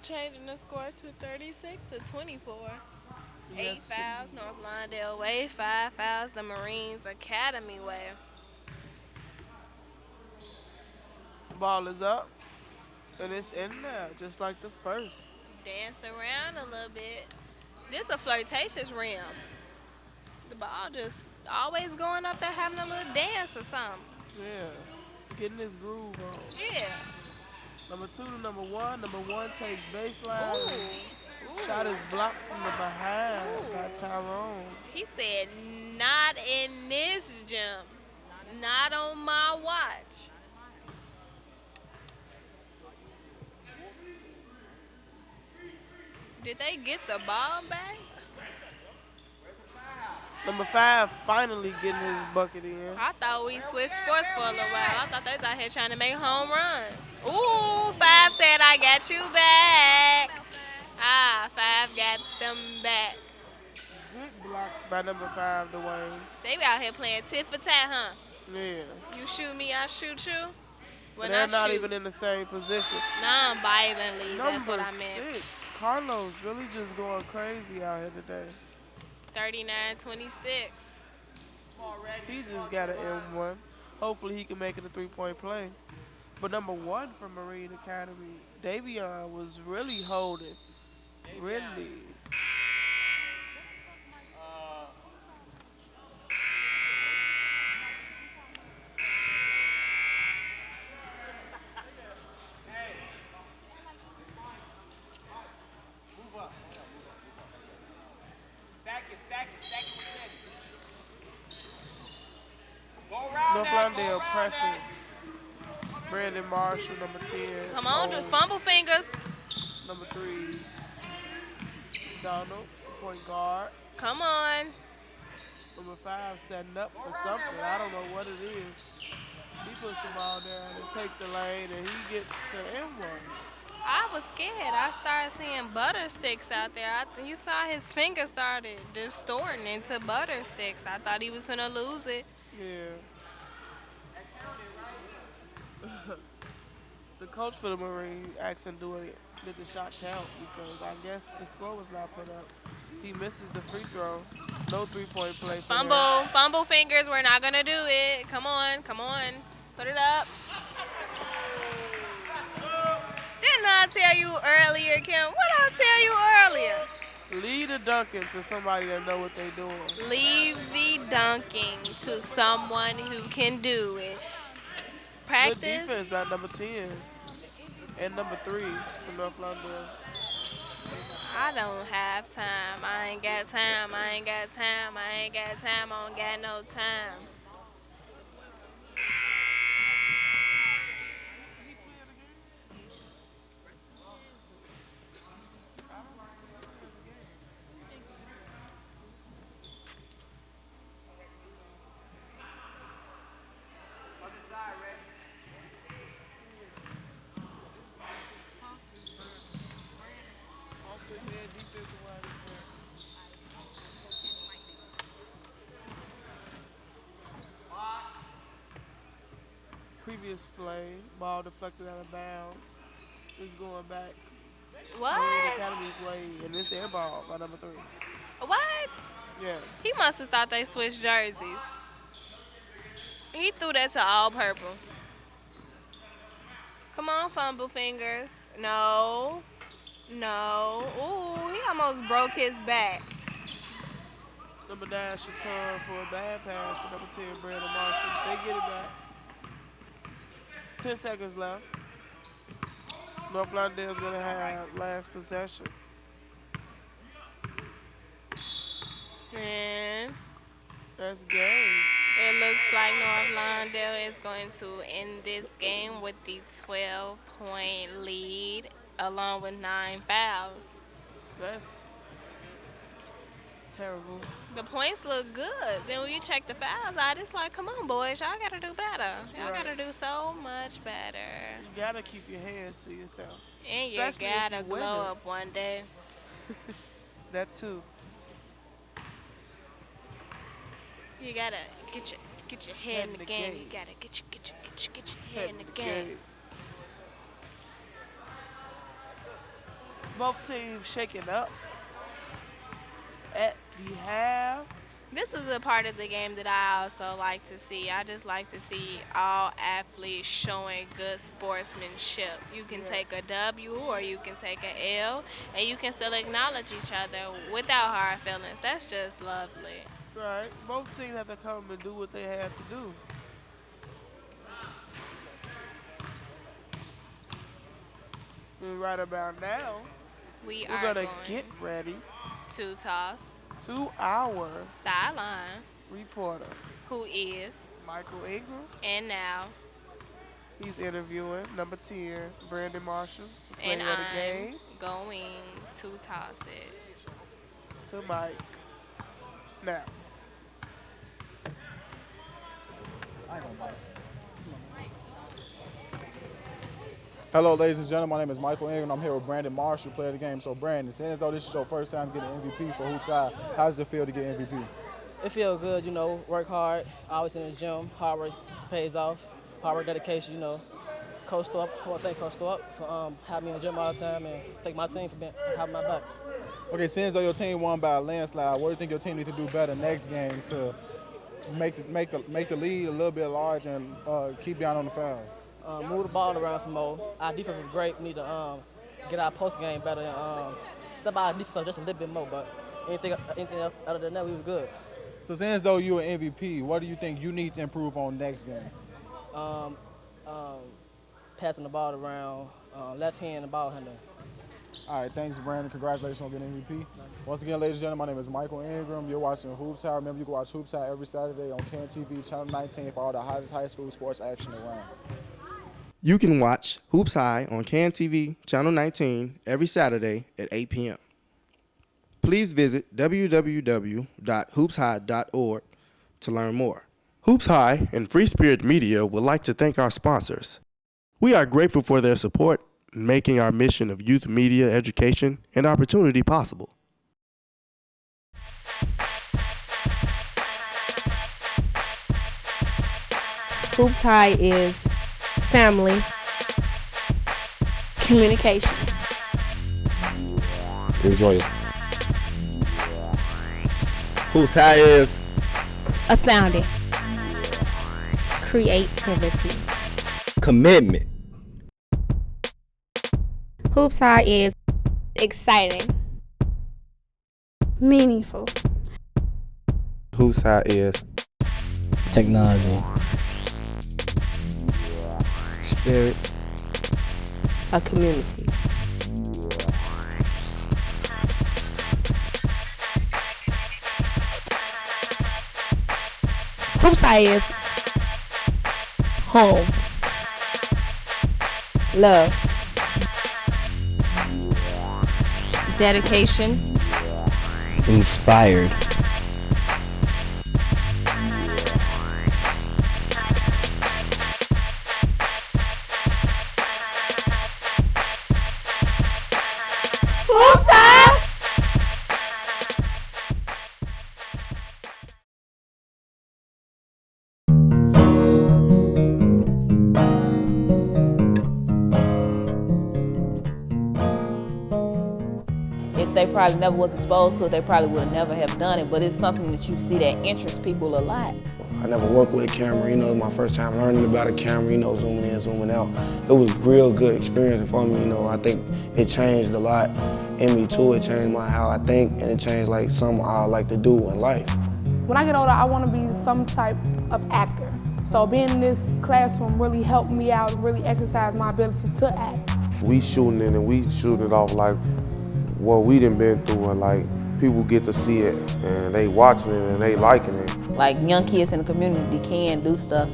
Changing the score to 36-24. Yes, 8 fouls, North Lawndale way. 5 fouls, the Marines Academy way. Ball is up, and it's in there, just like the first. Danced around a little bit. This a flirtatious rim. The ball just always going up there having a little dance or something. Yeah, getting his groove on. Yeah. Number 2 to number 1. Number 1 takes baseline. Ooh. Shot is blocked from the behind by Tyrone. He said, not in this jump. Not on my watch. Did they get the ball back? Number 5 finally getting his bucket in. I thought we switched sports for a little while. I thought they was out here trying to make home runs. Ooh, 5 said, I got you back. 5 got them back. Good block by number 5, Dwayne. They be out here playing tit for tat, huh? Yeah. You shoot me, I shoot you. But they're not even in the same position. Non-violently, that's Number what I meant. 6, Carlos really just going crazy out here today. 39-26. He just got an M1. Hopefully he can make it a 3-point play. But number 1 from Marine Academy, Davion was really holding. Really. North Lawndale pressing. Brandon Marshall, number 10. Come on, the fumble fingers. Number 3, Donald, point guard. Come on. Number 5 setting up for something. I don't know what it is. He puts the ball down and takes the lane, and he gets an M1. I was scared. I started seeing butter sticks out there. You saw his finger started distorting into butter sticks. I thought he was going to lose it. Yeah. The coach for the Marine asked him did the shot count because I guess the score was not put up. He misses the free throw. No three-point play for him. Fumble fingers. We're not gonna do it. Come on. Put it up. Didn't I tell you earlier, Kim? What did I tell you earlier? Lead the dunking to somebody that know what they're doing. Leave the dunking to someone who can do it. Practice. Good defense by number 10 and number 3 from North London. I don't have time. I ain't got time. I don't got no time. Previous play, ball deflected out of bounds. It's going back. What? Marine Academy's way, and it's air ball by number 3. What? Yes. He must have thought they switched jerseys. He threw that to all purple. Come on, fumble fingers. No. Ooh, he almost broke his back. Number 9 should turn for a bad pass for number 10, Brandon Marshall. They get it back. 10 seconds left. North Lawndale's going to have last possession. And that's game. It looks like North Lawndale is going to end this game with the 12-point lead along with 9 fouls. That's terrible. The points look good. Then when you check the fouls out, it's like, come on, boys, y'all got to do better. Y'all got to do so much better. You got to keep your hands to yourself. And you got to glow up one day. That too. You got to get your head in the game. You got to get your head in the game. Both teams shaking up at the half. This is a part of the game that I also like to see. I just like to see all athletes showing good sportsmanship. You can take a W or you can take an L, and you can still acknowledge each other without hard feelings. That's just lovely. Right. Both teams have to come and do what they have to do. And right about now, we're gonna get ready to toss to our sideline reporter, who is Michael Ingram. And now he's interviewing number 10, Brandon Marshall, and I'm of the game. Going to toss it to Mike. Now. Hello, ladies and gentlemen. My name is Michael Ingram. I'm here with Brandon Marshall, player of the game. So, Brandon, seeing as though this is your first time getting MVP for Hoops High, how does it feel to get MVP? It feels good, you know, work hard, always in the gym, hard work pays off, hard work, dedication, you know. Coach Thorpe, I want to thank Coach Thorpe for having me in the gym all the time, and thank my team for having my back. Okay, seeing as though your team won by a landslide, what do you think your team needs to do better next game to make the lead a little bit large and keep down on the foul? Move the ball around some more. Our defense was great. We need to get our post game better and step our defense up just a little bit more. But anything else other than that, we was good. So seeing as though you're an MVP, what do you think you need to improve on next game? Passing the ball around, left hand and ball handling. All right, thanks, Brandon. Congratulations on getting MVP. Once again, ladies and gentlemen, my name is Michael Ingram. You're watching Hoops High. Remember, you can watch Hoops High every Saturday on CAN-TV, Channel 19 for all the hottest high school sports action around. You can watch Hoops High on CAN-TV, Channel 19 every Saturday at 8 p.m. Please visit www.hoopshigh.org to learn more. Hoops High and Free Spirit Media would like to thank our sponsors. We are grateful for their support in making our mission of youth media education and opportunity possible. Hoops High is family, Communication. Enjoy it. Hoops High is Astounding. Creativity. commitment. Hoops High is Exciting. meaningful. Hoops High is Technology. spirit. A community. Hoops High is home. Love. Dedication. Inspired. Hoops High. If they probably never was exposed to it, they probably would have never have done it, but it's something that you see that interests people a lot. I never worked with a camera, it was my first time learning about a camera, zooming in, zooming out. It was a real good experience for me, I think it changed a lot in me too. It changed how I think, and it changed something I like to do in life. When I get older, I want to be some type of actor. So being in this classroom really helped me out, really exercise my ability to act. We shooting it and we shoot it off what we done been through, and people get to see it and they watching it and they liking it. Like young kids in the community can do stuff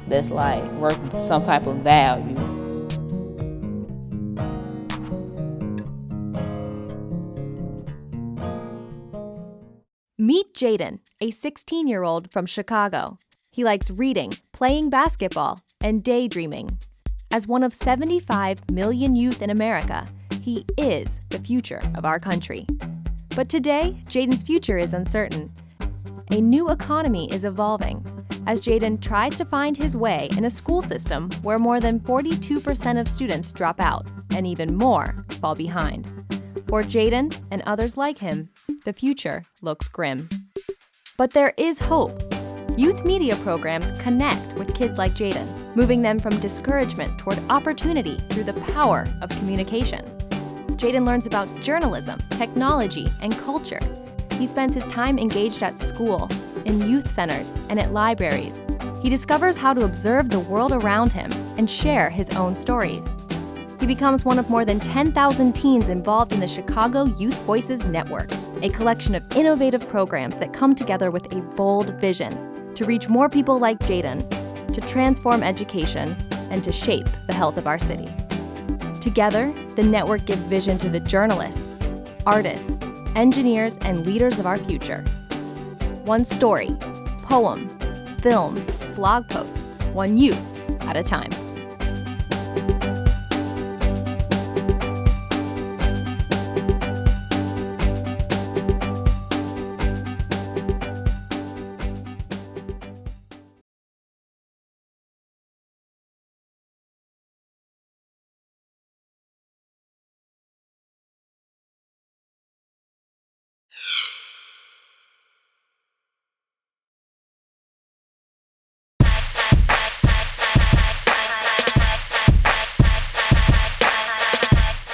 that's worth some type of value. Meet Jaden, a 16-year-old from Chicago. He likes reading, playing basketball, and daydreaming. As one of 75 million youth in America, he is the future of our country. But today, Jaden's future is uncertain. A new economy is evolving as Jaden tries to find his way in a school system where more than 42% of students drop out and even more fall behind. For Jaden and others like him, the future looks grim. But there is hope. Youth media programs connect with kids like Jaden, moving them from discouragement toward opportunity through the power of communication. Jaden learns about journalism, technology, and culture. He spends his time engaged at school, in youth centers, and at libraries. He discovers how to observe the world around him and share his own stories. He becomes one of more than 10,000 teens involved in the Chicago Youth Voices Network, a collection of innovative programs that come together with a bold vision to reach more people like Jaden, to transform education, and to shape the health of our city. Together, the network gives vision to the journalists, artists, engineers, and leaders of our future. One story, poem, film, blog post, one youth at a time.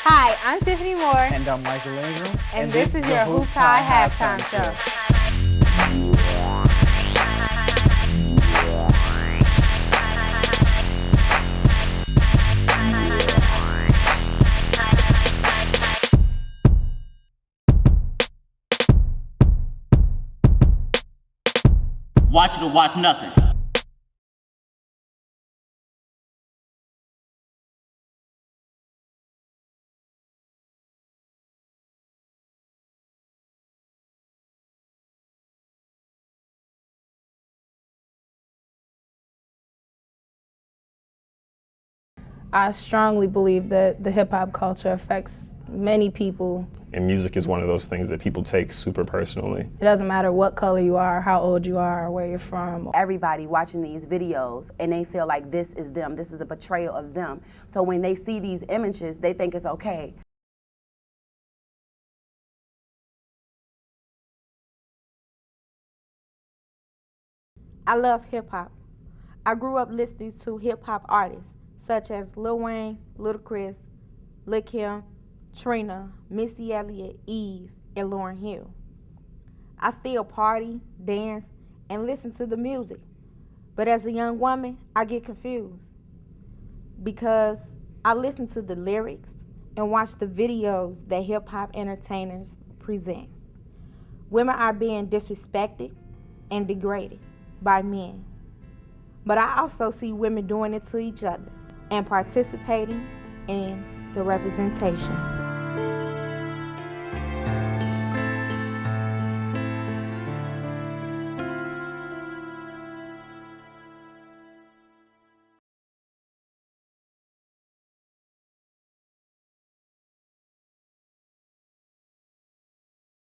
Hi, I'm Tiffany Moore. And I'm Michael Ingram. And this is your Hoops High halftime show. Watch it or watch nothing. I strongly believe that the hip hop culture affects many people And music is one of those things that people take super personally. It doesn't matter what color you are, how old you are, or where you're from. Everybody watching these videos and they feel like this is them, this is a portrayal of them. So when they see these images, they think it's okay. I love hip hop. I grew up listening to hip hop artists such as Lil Wayne, Ludacris, Lil Kim, Trina, Missy Elliott, Eve, and Lauryn Hill. I still party, dance, and listen to the music. But as a young woman, I get confused because I listen to the lyrics and watch the videos that hip hop entertainers present. Women are being disrespected and degraded by men. But I also see women doing it to each other and participating in the representation.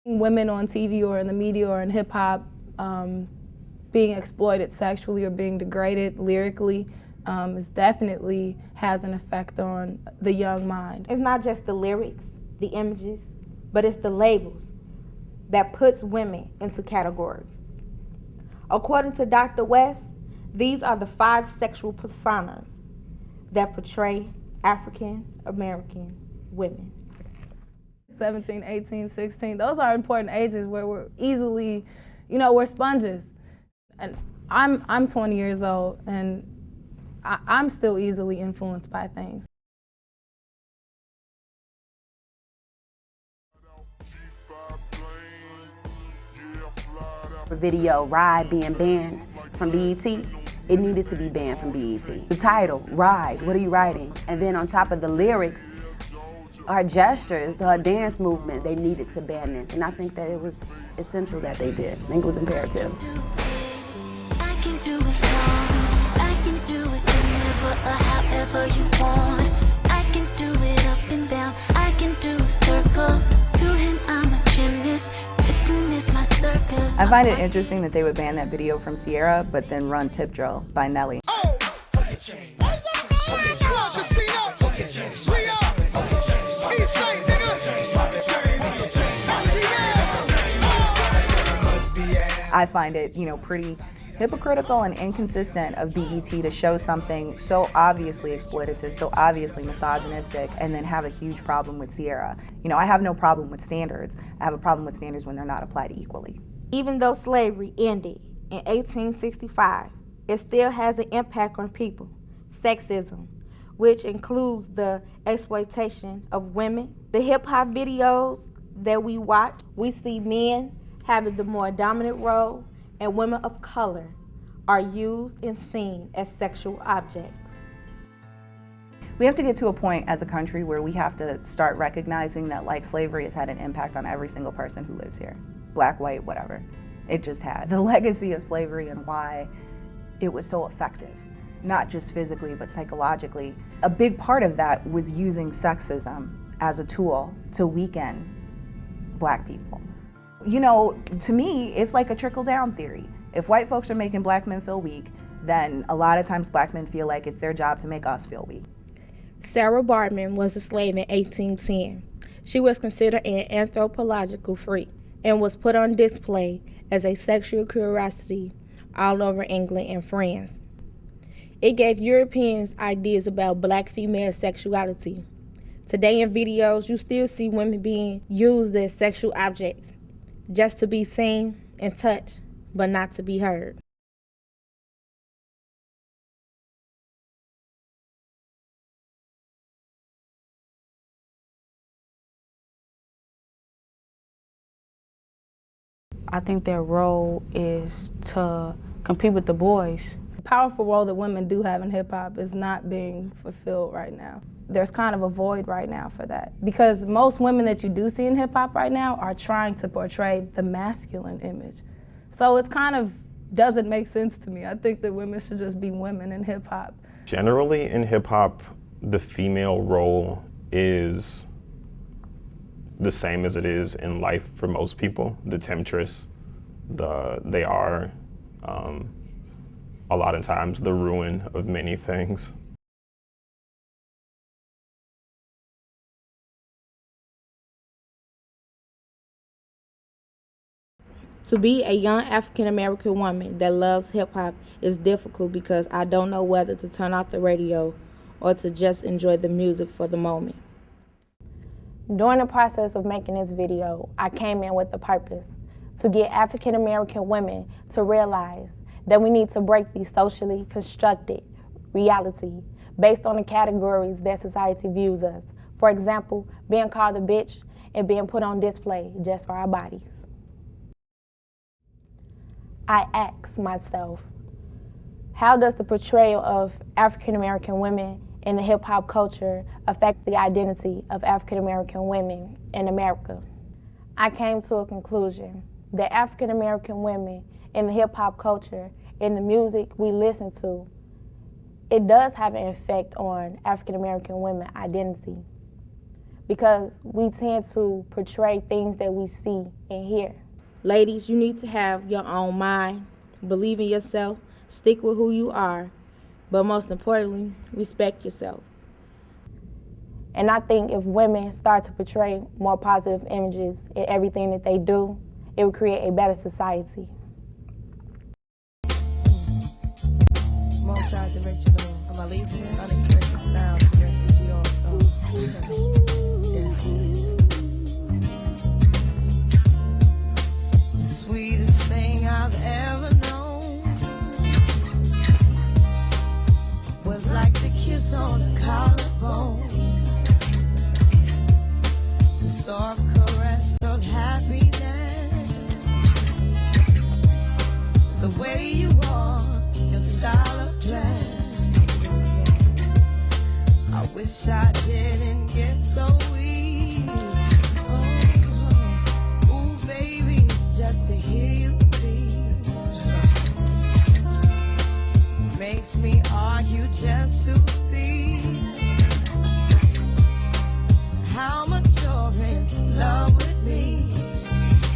Women on TV or in the media or in hip hop being exploited sexually or being degraded lyrically is definitely has an effect on the young mind. It's not just the lyrics, the images, but it's the labels that puts women into categories. According to Dr. West, these are the 5 sexual personas that portray African American women. 17, 18, 16, those are important ages where we're easily, we're sponges. And I'm 20 years old and I'm still easily influenced by things. The video Ride being banned from BET, it needed to be banned from BET. The title, Ride, what are you riding? And then on top of the lyrics, our gestures, our dance movement, they needed to ban this. And I think that it was essential that they did. I think it was imperative. I can do it wrong. I can do it whenever or however you want. I can do it up and down. I can do circles. To him, I'm a gymnast. This room is my circus. I find it interesting that they would ban that video from Sierra, but then run Tip Drill by Nelly. I find it, pretty hypocritical and inconsistent of BET to show something so obviously exploitative, so obviously misogynistic, and then have a huge problem with Sierra. I have no problem with standards. I have a problem with standards when they're not applied equally. Even though slavery ended in 1865, it still has an impact on people. Sexism, which includes the exploitation of women. The hip-hop videos that we watch, we see men having the more dominant role, and women of color are used and seen as sexual objects. We have to get to a point as a country where we have to start recognizing that, like, slavery has had an impact on every single person who lives here. Black, white, whatever. It just had. The legacy of slavery and why it was so effective, not just physically, but psychologically. A big part of that was using sexism as a tool to weaken Black people. To me, it's like a trickle-down theory. If white folks are making Black men feel weak, then a lot of times Black men feel like it's their job to make us feel weak. Sarah Baartman was a slave in 1810. She was considered an anthropological freak and was put on display as a sexual curiosity all over England and France. It gave Europeans ideas about Black female sexuality. Today in videos, you still see women being used as sexual objects, just to be seen and touched, but not to be heard. I think their role is to compete with the boys. The powerful role that women do have in hip hop is not being fulfilled right now. There's kind of a void right now for that, because most women that you do see in hip hop right now are trying to portray the masculine image. So it's kind of doesn't make sense to me. I think that women should just be women in hip hop. Generally in hip hop, the female role is the same as it is in life for most people. The temptress, they are a lot of times the ruin of many things. To be a young African American woman that loves hip hop is difficult because I don't know whether to turn off the radio or to just enjoy the music for the moment. During the process of making this video, I came in with a purpose to get African American women to realize that we need to break these socially constructed reality based on the categories that society views us. For example, being called a bitch and being put on display just for our bodies. I ask myself, how does the portrayal of African American women in the hip hop culture affect the identity of African American women in America? I came to a conclusion that African American women in the hip hop culture, in the music we listen to, it does have an effect on African American women identity because we tend to portray things that we see and hear. Ladies, you need to have your own mind, believe in yourself, stick with who you are, but most importantly, respect yourself. And I think if women start to portray more positive images in everything that they do, it will create a better society. Multi-dimensional, amazing, unexpected sound, refugee all-star. The sweetest thing I've ever known was like the kiss on a collarbone, the soft caress of happiness, the way you walk, your style of dress. I wish I didn't get so weak. Ooh, baby, just to hear you speak makes me argue just to see how much you're in love with me.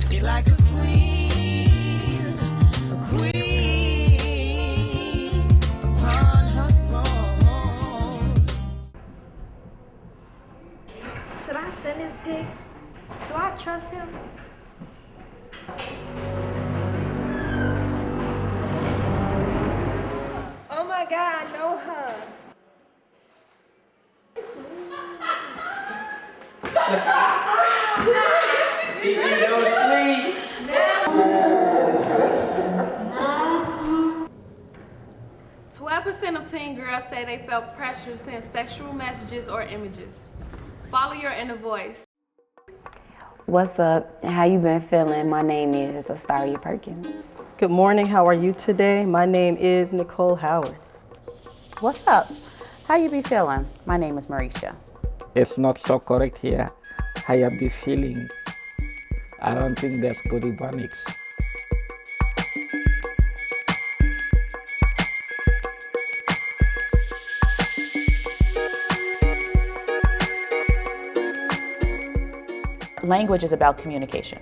Feel like a queen, a queen upon her throne. Should I send this pic? Do I trust him? Oh my God, I know her. No 12% of teen girls say they felt pressure to send sexual messages or images. Follow your inner voice. What's up? How you been feeling? My name is Astaria Perkins. Good morning, how are you today? My name is Nicole Howard. What's up? How you be feeling? My name is Marisha. It's not so correct here. How you be feeling? I don't think that's good Ebonics. Language is about communication.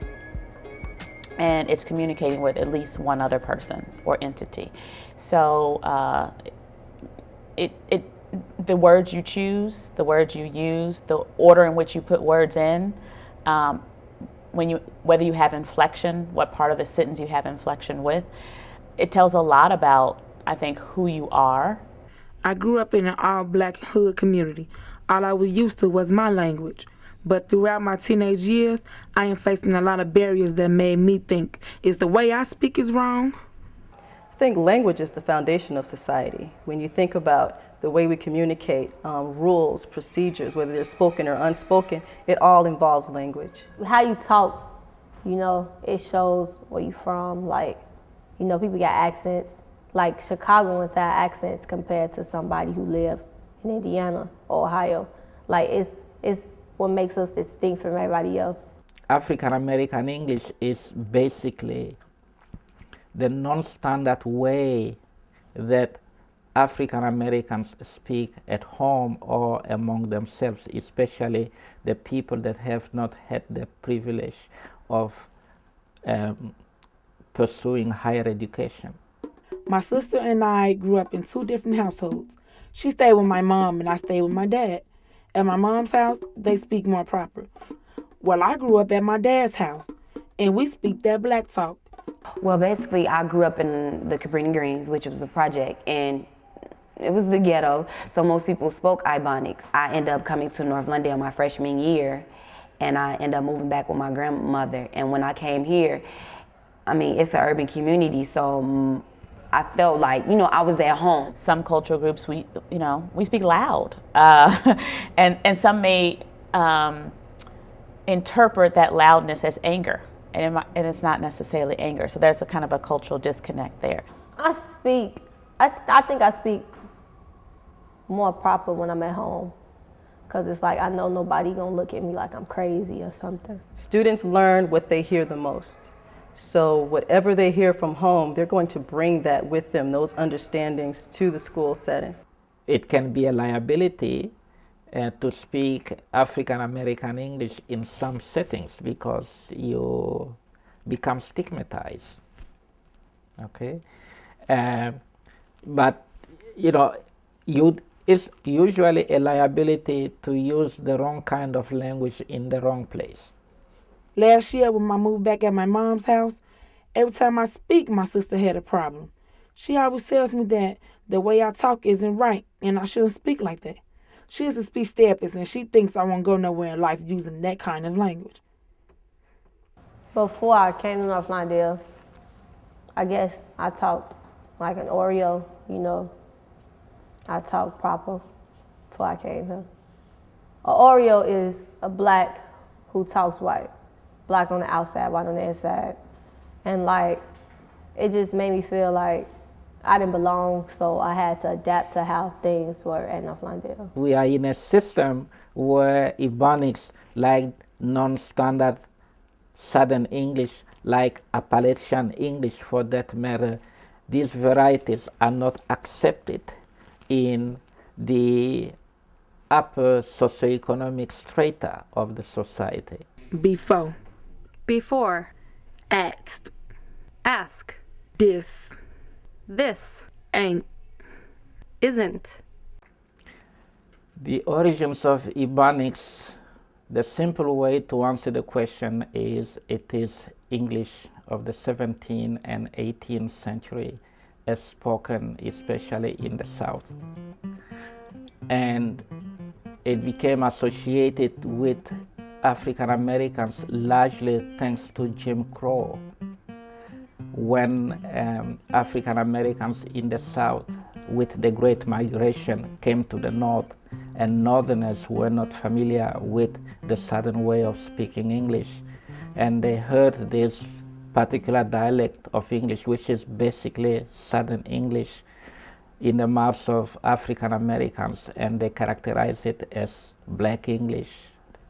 And it's communicating with at least one other person or entity. So the words you choose, the words you use, the order in which you put words in, whether you have inflection, what part of the sentence you have inflection with, it tells a lot about, I think, who you are. I grew up in an all-black hood community. All I was used to was my language. But throughout my teenage years, I am facing a lot of barriers that made me think, is the way I speak is wrong? I think language is the foundation of society. When you think about the way we communicate, rules, procedures, whether they're spoken or unspoken, it all involves language. How you talk, you know, it shows where you from. Like, you know, people got accents. Like Chicagoans have accents compared to somebody who live in Indiana or Ohio. Like, it's what makes us distinct from everybody else. African American English is basically the non-standard way that African Americans speak at home or among themselves, especially the people that have not had the privilege of pursuing higher education. My sister and I grew up in two different households. She stayed with my mom and I stayed with my dad. At my mom's house, they speak more proper. Well, I grew up at my dad's house, and we speak that black talk. Well, basically, I grew up in the Cabrini Greens, which was a project, and it was the ghetto, so most people spoke Ibonics. I ended up coming to North London my freshman year, and I ended up moving back with my grandmother. And when I came here, I mean, it's an urban community, so I felt like, I was at home. Some cultural groups, we speak loud, and some may interpret that loudness as anger, and it's not necessarily anger. So there's a kind of a cultural disconnect there. I think I speak more proper when I'm at home, because it's like I know nobody gonna look at me like I'm crazy or something. Students learn what they hear the most. So whatever they hear from home, they're going to bring that with them, those understandings, to the school setting. It can be a liability to speak African American English in some settings because you become stigmatized. Okay, but it's usually a liability to use the wrong kind of language in the wrong place. Last year when I moved back at my mom's house, every time I speak, my sister had a problem. She always tells me that the way I talk isn't right and I shouldn't speak like that. She is a speech therapist and she thinks I won't go nowhere in life using that kind of language. Before I came to North London, I guess I talked like an Oreo, I talked proper before I came here. An Oreo is a black who talks white. Black on the outside, white on the inside. And it just made me feel like I didn't belong, so I had to adapt to how things were at North London. We are in a system where Ebonics, like non-standard Southern English, like Appalachian English for that matter, these varieties are not accepted in the upper socioeconomic strata of the society. Before. Asked. Ask. This. Ain't. Isn't. The origins of Ebonics, the simple way to answer the question is it is English of the 17th and 18th century as spoken especially in the South. And it became associated with African Americans largely thanks to Jim Crow. When African Americans in the South with the Great Migration came to the North and Northerners were not familiar with the Southern way of speaking English, and they heard this particular dialect of English, which is basically Southern English, in the mouths of African Americans, and they characterize it as Black English.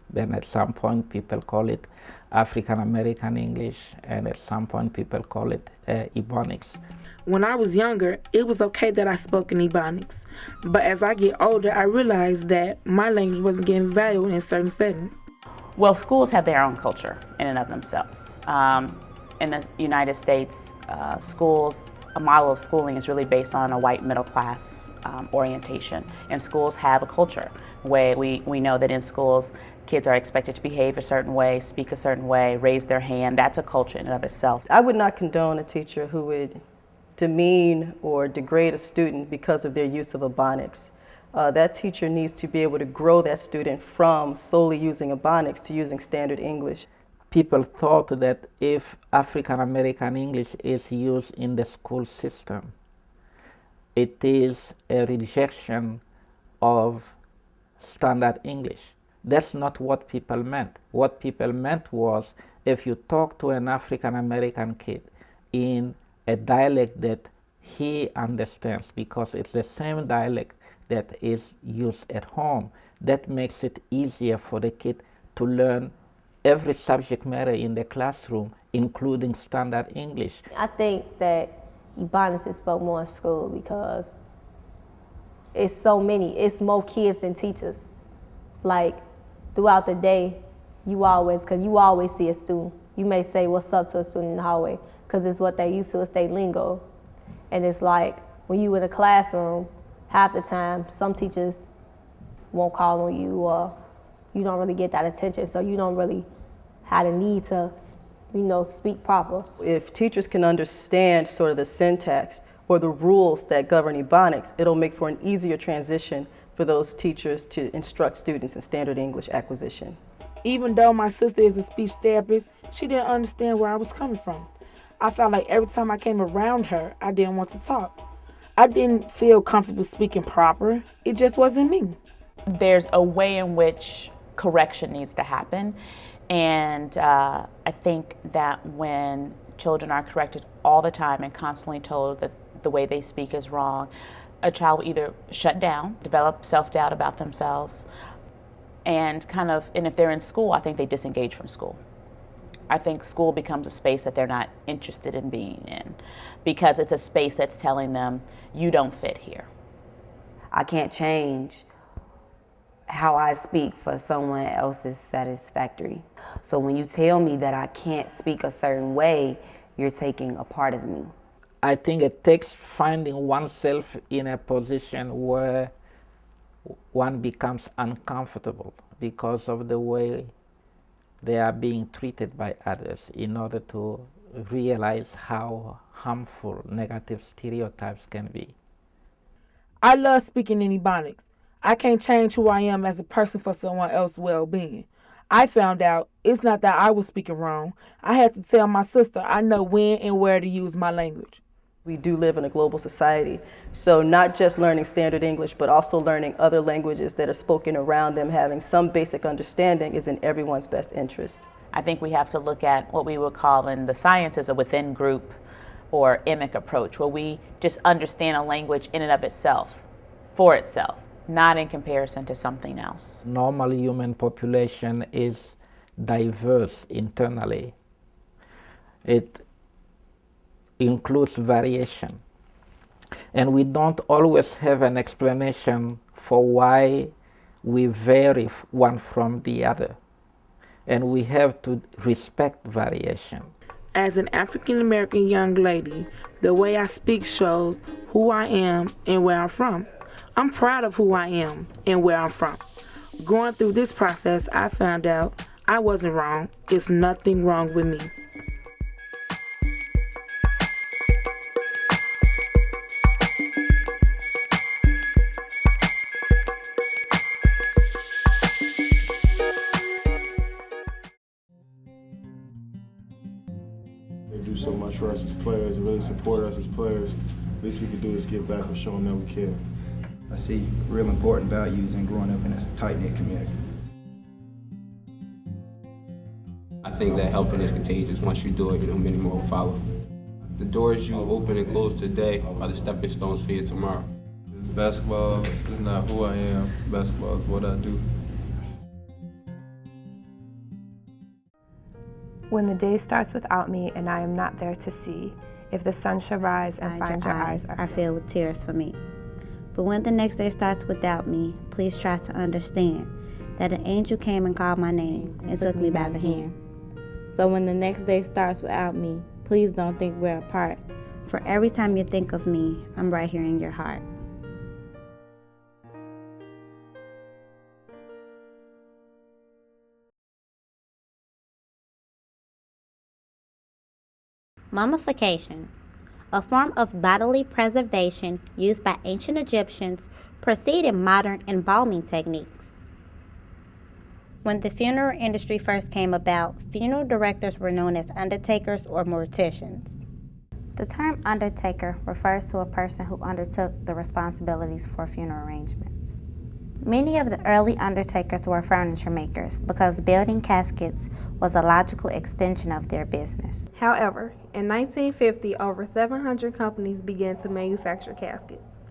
Then at some point people call it African American English, and at some point people call it Ebonics. When I was younger, it was okay that I spoke in Ebonics, but as I get older, I realized that my language wasn't getting valued in certain settings. Well, schools have their own culture in and of themselves. In the United States, schools, a model of schooling is really based on a white middle class orientation, and schools have a culture where we know that in schools kids are expected to behave a certain way, speak a certain way, raise their hand. That's a culture in and of itself. I would not condone a teacher who would demean or degrade a student because of their use of Ebonics. That teacher needs to be able to grow that student from solely using Ebonics to using standard English. People thought that if African American English is used in the school system, it is a rejection of standard English. That's not what people meant. What people meant was if you talk to an African American kid in a dialect that he understands, because it's the same dialect that is used at home, that makes it easier for the kid to learn every subject matter in the classroom, including standard English. I think that Ebonics is spoke more in school because it's so many. It's more kids than teachers. Like, throughout the day, because you always see a student. You may say what's up to a student in the hallway because it's what they're used to, it's their lingo. And it's like, when you in a classroom, half the time, some teachers won't call on you, or you don't really get that attention, so you don't really have the need to, speak proper. If teachers can understand sort of the syntax or the rules that govern Ebonics, it'll make for an easier transition for those teachers to instruct students in standard English acquisition. Even though my sister is a speech therapist, she didn't understand where I was coming from. I felt like every time I came around her, I didn't want to talk. I didn't feel comfortable speaking proper. It just wasn't me. There's a way in which correction needs to happen. And I think that when children are corrected all the time and constantly told that the way they speak is wrong, a child will either shut down, develop self-doubt about themselves, and if they're in school, I think they disengage from school. I think school becomes a space that they're not interested in being in because it's a space that's telling them, you don't fit here. I can't change how I speak for someone else's satisfactory. So when you tell me that I can't speak a certain way, you're taking a part of me. I think it takes finding oneself in a position where one becomes uncomfortable because of the way they are being treated by others in order to realize how harmful negative stereotypes can be. I love speaking in Ebonics. I can't change who I am as a person for someone else's well-being. I found out it's not that I was speaking wrong. I had to tell my sister I know when and where to use my language. We do live in a global society, so not just learning standard English, but also learning other languages that are spoken around them, having some basic understanding is in everyone's best interest. I think we have to look at what we would call in the sciences a within group or emic approach, where we just understand a language in and of itself, for itself, not in comparison to something else. Normal human population is diverse internally. It includes variation. And we don't always have an explanation for why we vary one from the other. And we have to respect variation. As an African American young lady, the way I speak shows who I am and where I'm from. I'm proud of who I am and where I'm from. Going through this process, I found out I wasn't wrong. It's nothing wrong with me. They do so much for us as players, really support us as players. Least we can do is give back and show them that we care. I see real important values in growing up in a tight-knit community. I think that helping is contagious. Once you do it, many more will follow. The doors you open and close today are the stepping stones for you tomorrow. Basketball is not who I am. Basketball is what I do. When the day starts without me and I am not there to see, if the sun shall rise and find your eyes are filled with tears for me. But when the next day starts without me, please try to understand that an angel came and called my name and took me by the hand. So when the next day starts without me, please don't think we're apart. For every time you think of me, I'm right here in your heart. Mummification, a form of bodily preservation used by ancient Egyptians, preceded modern embalming techniques. When the funeral industry first came about, funeral directors were known as undertakers or morticians. The term undertaker refers to a person who undertook the responsibilities for funeral arrangements. Many of the early undertakers were furniture makers because building caskets was a logical extension of their business. However, in 1950, over 700 companies began to manufacture caskets.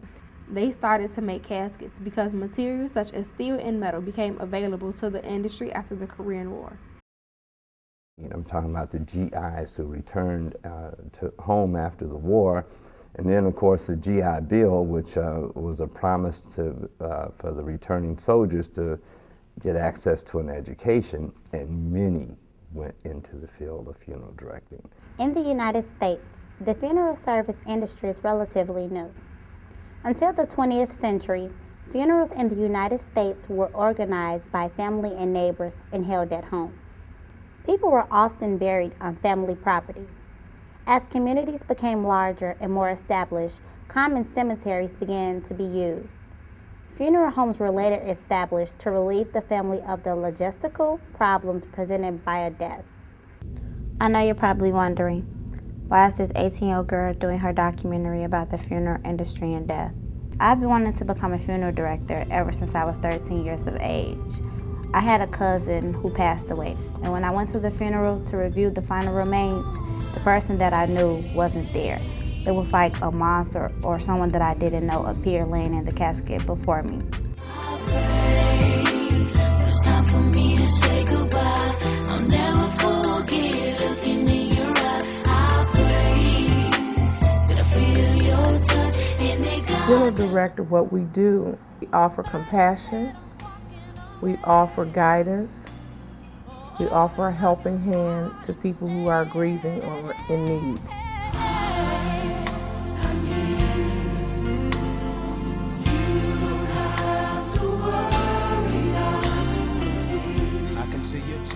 They started to make caskets because materials such as steel and metal became available to the industry after the Korean War. I'm talking about the GIs who returned to home after the war And then, of course, the GI Bill, which was a promise for the returning soldiers to get access to an education, and many went into the field of funeral directing. In the United States, the funeral service industry is relatively new. Until the 20th century, funerals in the United States were organized by family and neighbors and held at home. People were often buried on family property. As communities became larger and more established, common cemeteries began to be used. Funeral homes were later established to relieve the family of the logistical problems presented by a death. I know you're probably wondering, why is this 18-year-old girl doing her documentary about the funeral industry and death? I've been wanting to become a funeral director ever since I was 13 years of age. I had a cousin who passed away, and when I went to the funeral to review the final remains, the person that I knew wasn't there. It was like a monster or someone that I didn't know appeared laying in the casket before me. It's time for me to say goodbye. I'll never forget looking in your eyes. I pray that I feel your touch and they got. Funeral director, what we do, we offer compassion, we offer guidance, we offer a helping hand to people who are grieving or in need.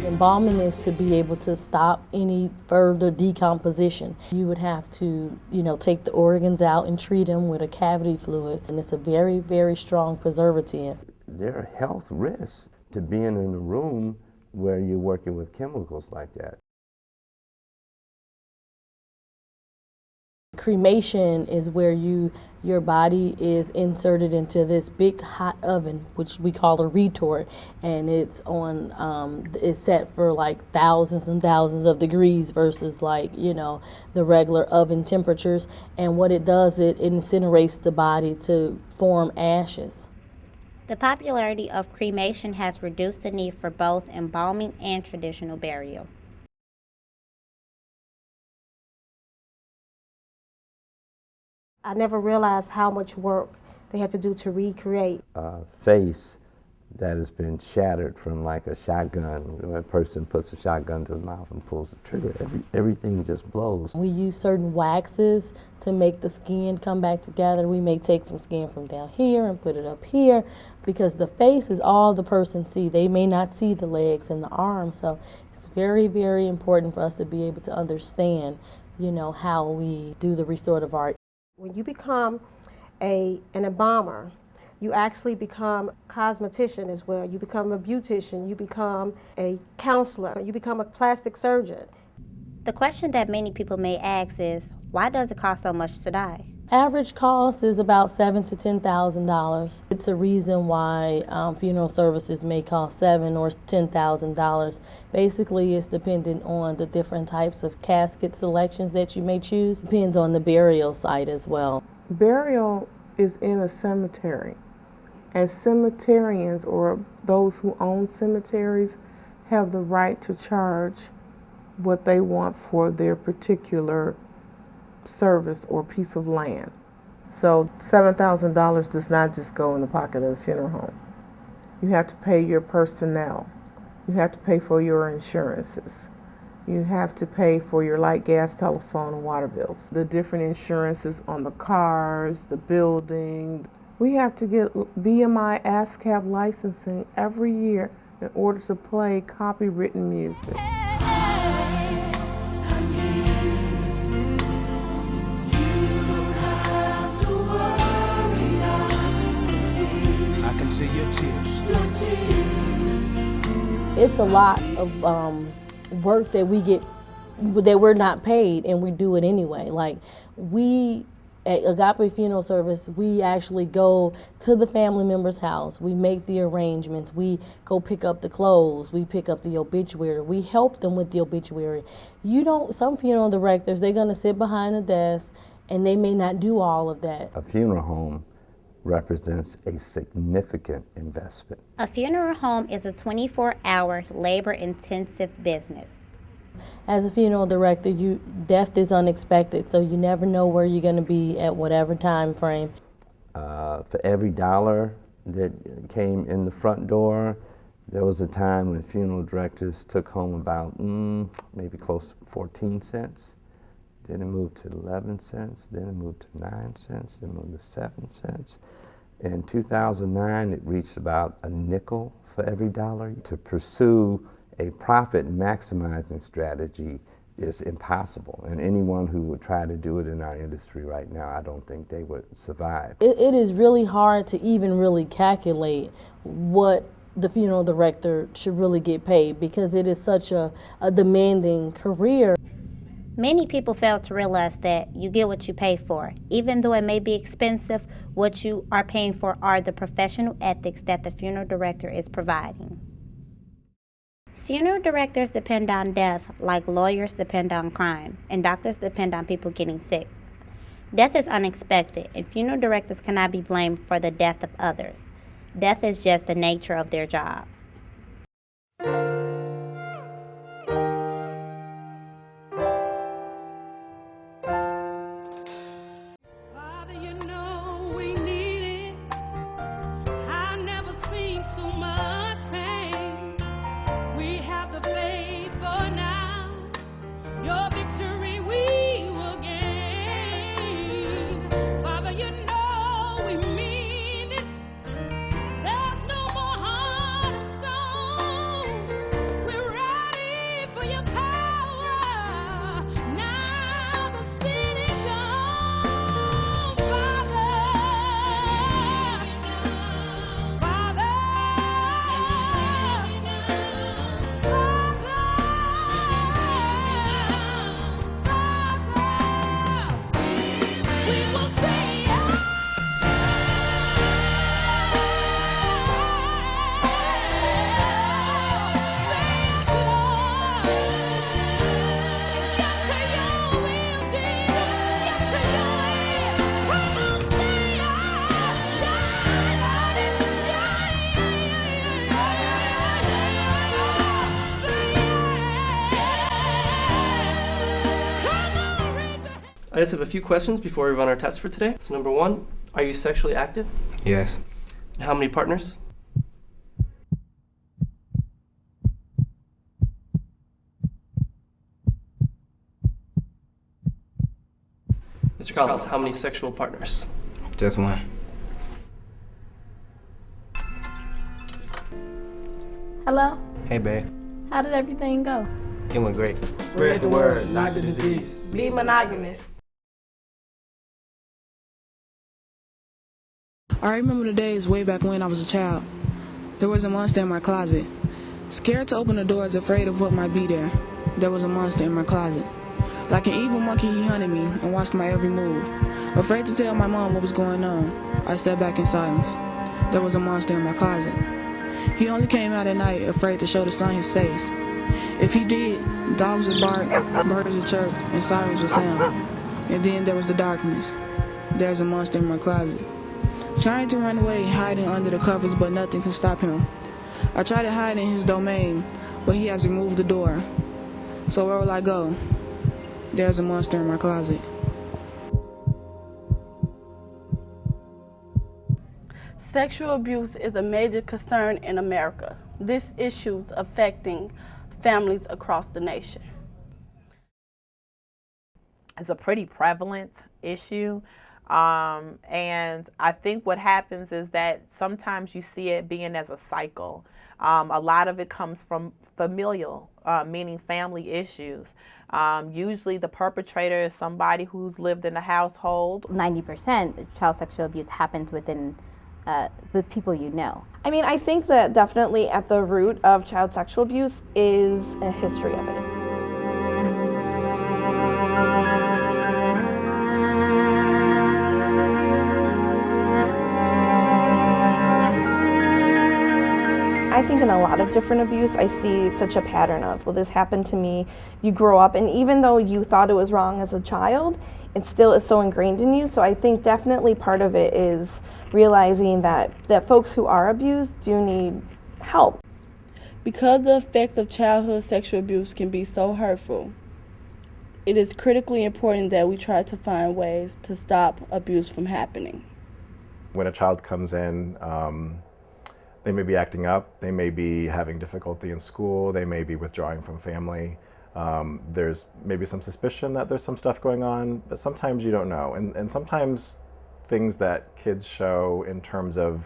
Embalming is to be able to stop any further decomposition. You would have to, take the organs out and treat them with a cavity fluid, and it's a very, very strong preservative. There are health risks to being in a room where you're working with chemicals like that. Cremation is where your body is inserted into this big hot oven, which we call a retort, and it's set for like thousands and thousands of degrees versus the regular oven temperatures. And what it does, it incinerates the body to form ashes. The popularity of cremation has reduced the need for both embalming and traditional burial. I never realized how much work they had to do to recreate. A face that has been shattered from like a shotgun. When a person puts a shotgun to the mouth and pulls the trigger, everything just blows. We use certain waxes to make the skin come back together. We may take some skin from down here and put it up here because the face is all the person sees. They may not see the legs and the arms, so it's very, very important for us to be able to understand, how we do the restorative art. When you become an embalmer, you actually become a cosmetician as well. You become a beautician, you become a counselor, you become a plastic surgeon. The question that many people may ask is, why does it cost so much to die? Average cost is about $7,000 to $10,000. It's a reason why funeral services may cost $7,000 or $10,000. Basically, it's dependent on the different types of casket selections that you may choose. Depends on the burial site as well. Burial is in a cemetery, and cemeterians or those who own cemeteries have the right to charge what they want for their particular service or piece of land. So $7,000 does not just go in the pocket of the funeral home. You have to pay your personnel. You have to pay for your insurances. You have to pay for your light, gas, telephone, and water bills. The different insurances on the cars, the building. We have to get BMI ASCAP licensing every year in order to play copywritten music. See your tears. It's a lot of work that we're not paid, and we do it anyway. Like we at Agape Funeral Service, we actually go to the family member's house. We make the arrangements. We go pick up the clothes. We pick up the obituary. We help them with the obituary. Some funeral directors, they're gonna sit behind the desk and they may not do all of that. A funeral home represents a significant investment. A funeral home is a 24-hour labor-intensive business. as a funeral director, death is unexpected, so you never know where you're going to be at whatever time frame. For every dollar that came in the front door, there was a time when funeral directors took home about maybe close to 14 cents. Then it moved to 11 cents, then it moved to 9 cents, then it moved to 7 cents. In 2009, it reached about a nickel for every dollar. To pursue a profit maximizing strategy is impossible, and anyone who would try to do it in our industry right now, I don't think they would survive. It is really hard to even really calculate what the funeral director should really get paid, because it is such a demanding career. Many people fail to realize that you get what you pay for. Even though it may be expensive, what you are paying for are the professional ethics that the funeral director is providing. Funeral directors depend on death like lawyers depend on crime, and doctors depend on people getting sick. Death is unexpected, and funeral directors cannot be blamed for the death of others. Death is just the nature of their job. I just have a few questions before we run our test for today. So number 1, are you sexually active? Yes. And how many partners? Mr. Collins, how many sexual partners? Just one. Hello? Hey, babe. How did everything go? It went great. Spread the word, not the disease. Be monogamous. I remember the days way back when I was a child. There was a monster in my closet. Scared to open the doors, afraid of what might be there. There was a monster in my closet. Like an evil monkey, he hunted me and watched my every move. Afraid to tell my mom what was going on, I sat back in silence. There was a monster in my closet. He only came out at night, afraid to show the sun his face. If he did, dogs would bark, birds would chirp, and sirens would sound. And then there was the darkness. There's a monster in my closet. Trying to run away, hiding under the covers, but nothing can stop him. I try to hide in his domain, but he has removed the door. So where will I go? There's a monster in my closet. Sexual abuse is a major concern in America. This issue is affecting families across the nation. It's a pretty prevalent issue. And I think what happens is that sometimes you see it being as a cycle. A lot of it comes from familial, meaning family issues. Usually the perpetrator is somebody who's lived in the household. 90% child sexual abuse happens within with people you know. I mean, I think that definitely at the root of child sexual abuse is a history of it. I think in a lot of different abuse, I see such a pattern of, well, this happened to me. You grow up, and even though you thought it was wrong as a child, it still is so ingrained in you. So I think definitely part of it is realizing that folks who are abused do need help. Because the effects of childhood sexual abuse can be so hurtful, it is critically important that we try to find ways to stop abuse from happening. When a child comes in, they may be acting up, they may be having difficulty in school, they may be withdrawing from family. There's maybe some suspicion that there's some stuff going on, but sometimes you don't know. And sometimes things that kids show in terms of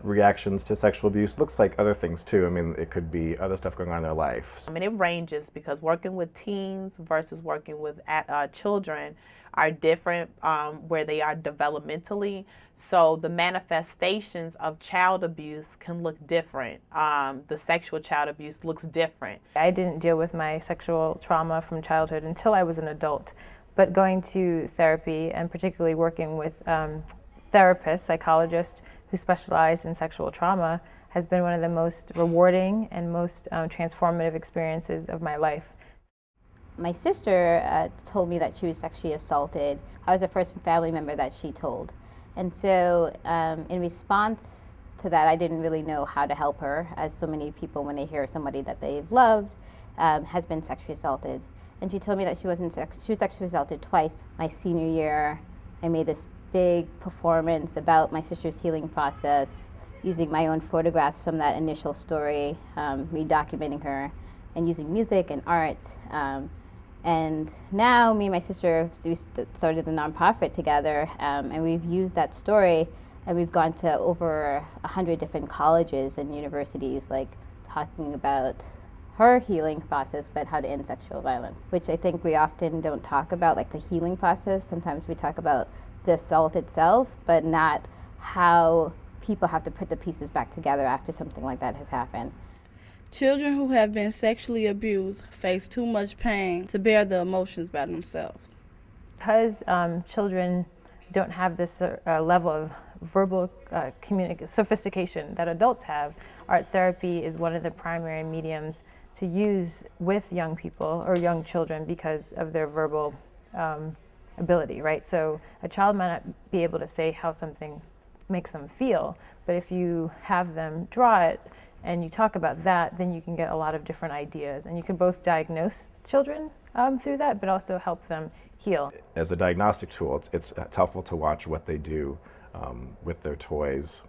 reactions to sexual abuse looks like other things too. I mean, it could be other stuff going on in their life. I mean, it ranges because working with teens versus working with children are different where they are developmentally. So the manifestations of child abuse can look different. The sexual child abuse looks different. I didn't deal with my sexual trauma from childhood until I was an adult, but going to therapy and particularly working with therapists, psychologists who specialize in sexual trauma has been one of the most rewarding and most transformative experiences of my life. My sister told me that she was sexually assaulted. I was the first family member that she told. And so in response to that, I didn't really know how to help her, as so many people, when they hear somebody that they've loved has been sexually assaulted. And she told me that she was sexually assaulted twice. My senior year, I made this big performance about my sister's healing process, using my own photographs from that initial story, re-documenting her, and using music and art. And now me and my sister, we started a nonprofit together, and we've used that story, and we've gone to over 100 different colleges and universities, like talking about her healing process, but how to end sexual violence, which I think we often don't talk about, like the healing process. Sometimes we talk about the assault itself, but not how people have to put the pieces back together after something like that has happened. Children who have been sexually abused face too much pain to bear the emotions by themselves. Because children don't have this level of verbal sophistication that adults have, art therapy is one of the primary mediums to use with young people or young children because of their verbal ability, right? So a child might not be able to say how something makes them feel, but if you have them draw it and you talk about that, then you can get a lot of different ideas, and you can both diagnose children through that, but also help them heal. As a diagnostic tool, it's helpful to watch what they do with their toys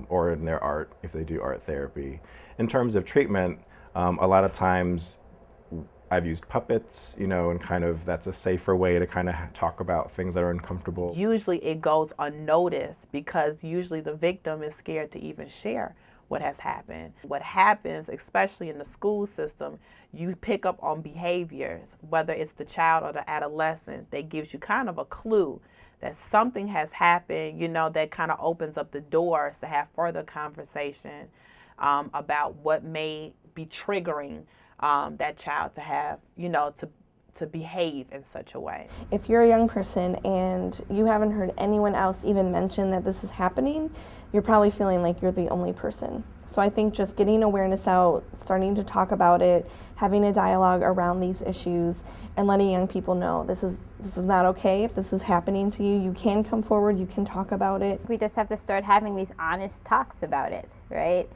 or in their art if they do art therapy. In terms of treatment, a lot of times I've used puppets, you know, and kind of that's a safer way to kind of talk about things that are uncomfortable. Usually it goes unnoticed because usually the victim is scared to even share what has happened. What happens, especially in the school system, you pick up on behaviors, whether it's the child or the adolescent, that gives you kind of a clue that something has happened, you know, that kind of opens up the doors to have further conversation about what may be triggering that child to have, you know, to behave in such a way. If you're a young person and you haven't heard anyone else even mention that this is happening, you're probably feeling like you're the only person. So I think just getting awareness out, starting to talk about it, having a dialogue around these issues, and letting young people know this is not okay. If this is happening to you, you can come forward, you can talk about it. We just have to start having these honest talks about it, right?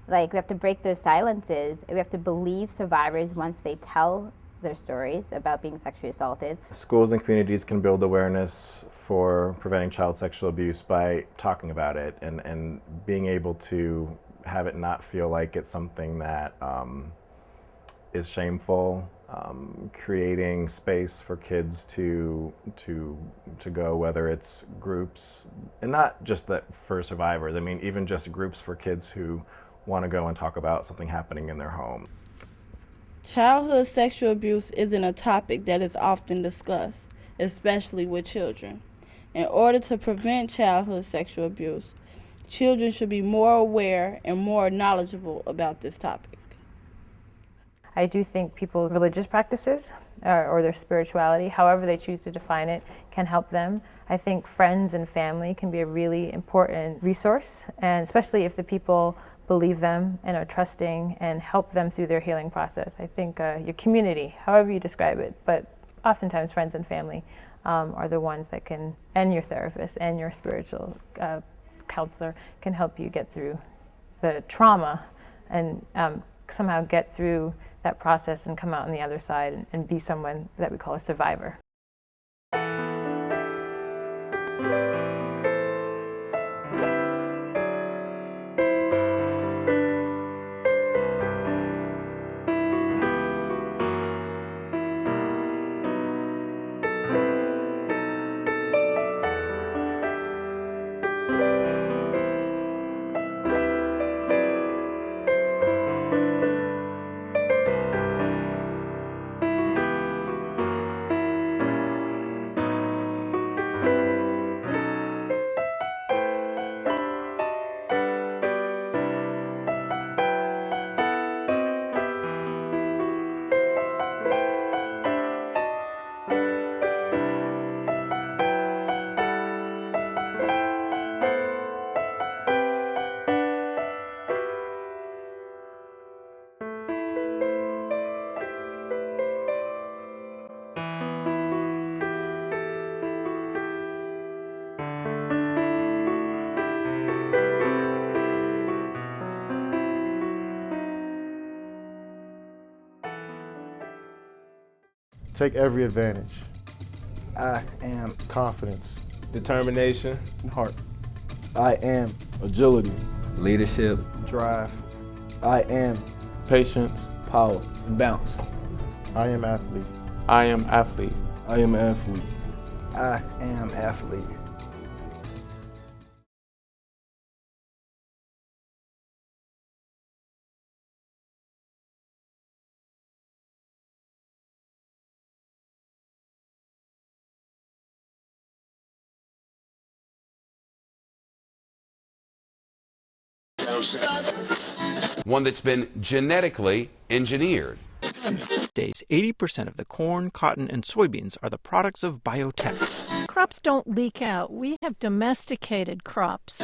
Like, we have to break those silences. We have to believe survivors once they tell their stories about being sexually assaulted. Schools and communities can build awareness for preventing child sexual abuse by talking about it and being able to have it not feel like it's something that is shameful, creating space for kids to go, whether it's groups, and not just that for survivors, I mean even just groups for kids who want to go and talk about something happening in their home. Childhood sexual abuse isn't a topic that is often discussed, especially with children. In order to prevent childhood sexual abuse, children should be more aware and more knowledgeable about this topic. I do think people's religious practices or their spirituality, however they choose to define it, can help them. I think friends and family can be a really important resource, and especially if the people believe them and are trusting and help them through their healing process. I think your community, however you describe it, but oftentimes friends and family are the ones that can, and your therapist and your spiritual counselor can help you get through the trauma and somehow get through that process and come out on the other side and be someone that we call a survivor. Take every advantage. I am confidence, determination, and heart. I am agility, leadership, drive. I am patience, power, and balance. I am athlete. I am athlete. I am athlete. I am athlete. One that's been genetically engineered. Days, 80% of the corn, cotton, and soybeans are the products of biotech. Crops don't leak out. We have domesticated crops.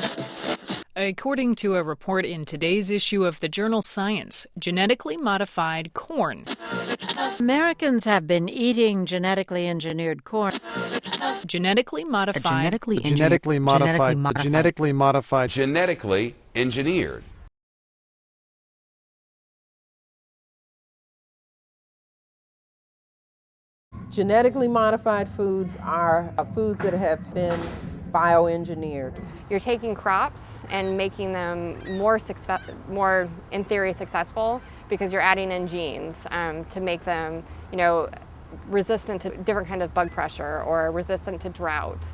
According to a report in today's issue of the journal Science, genetically modified corn. Americans have been eating genetically engineered corn. Genetically modified. Genetically engineered. Genetically modified foods are foods that have been bioengineered. You're taking crops and making them more in theory successful because you're adding in genes to make them, resistant to different kinds of bug pressure or resistant to drought,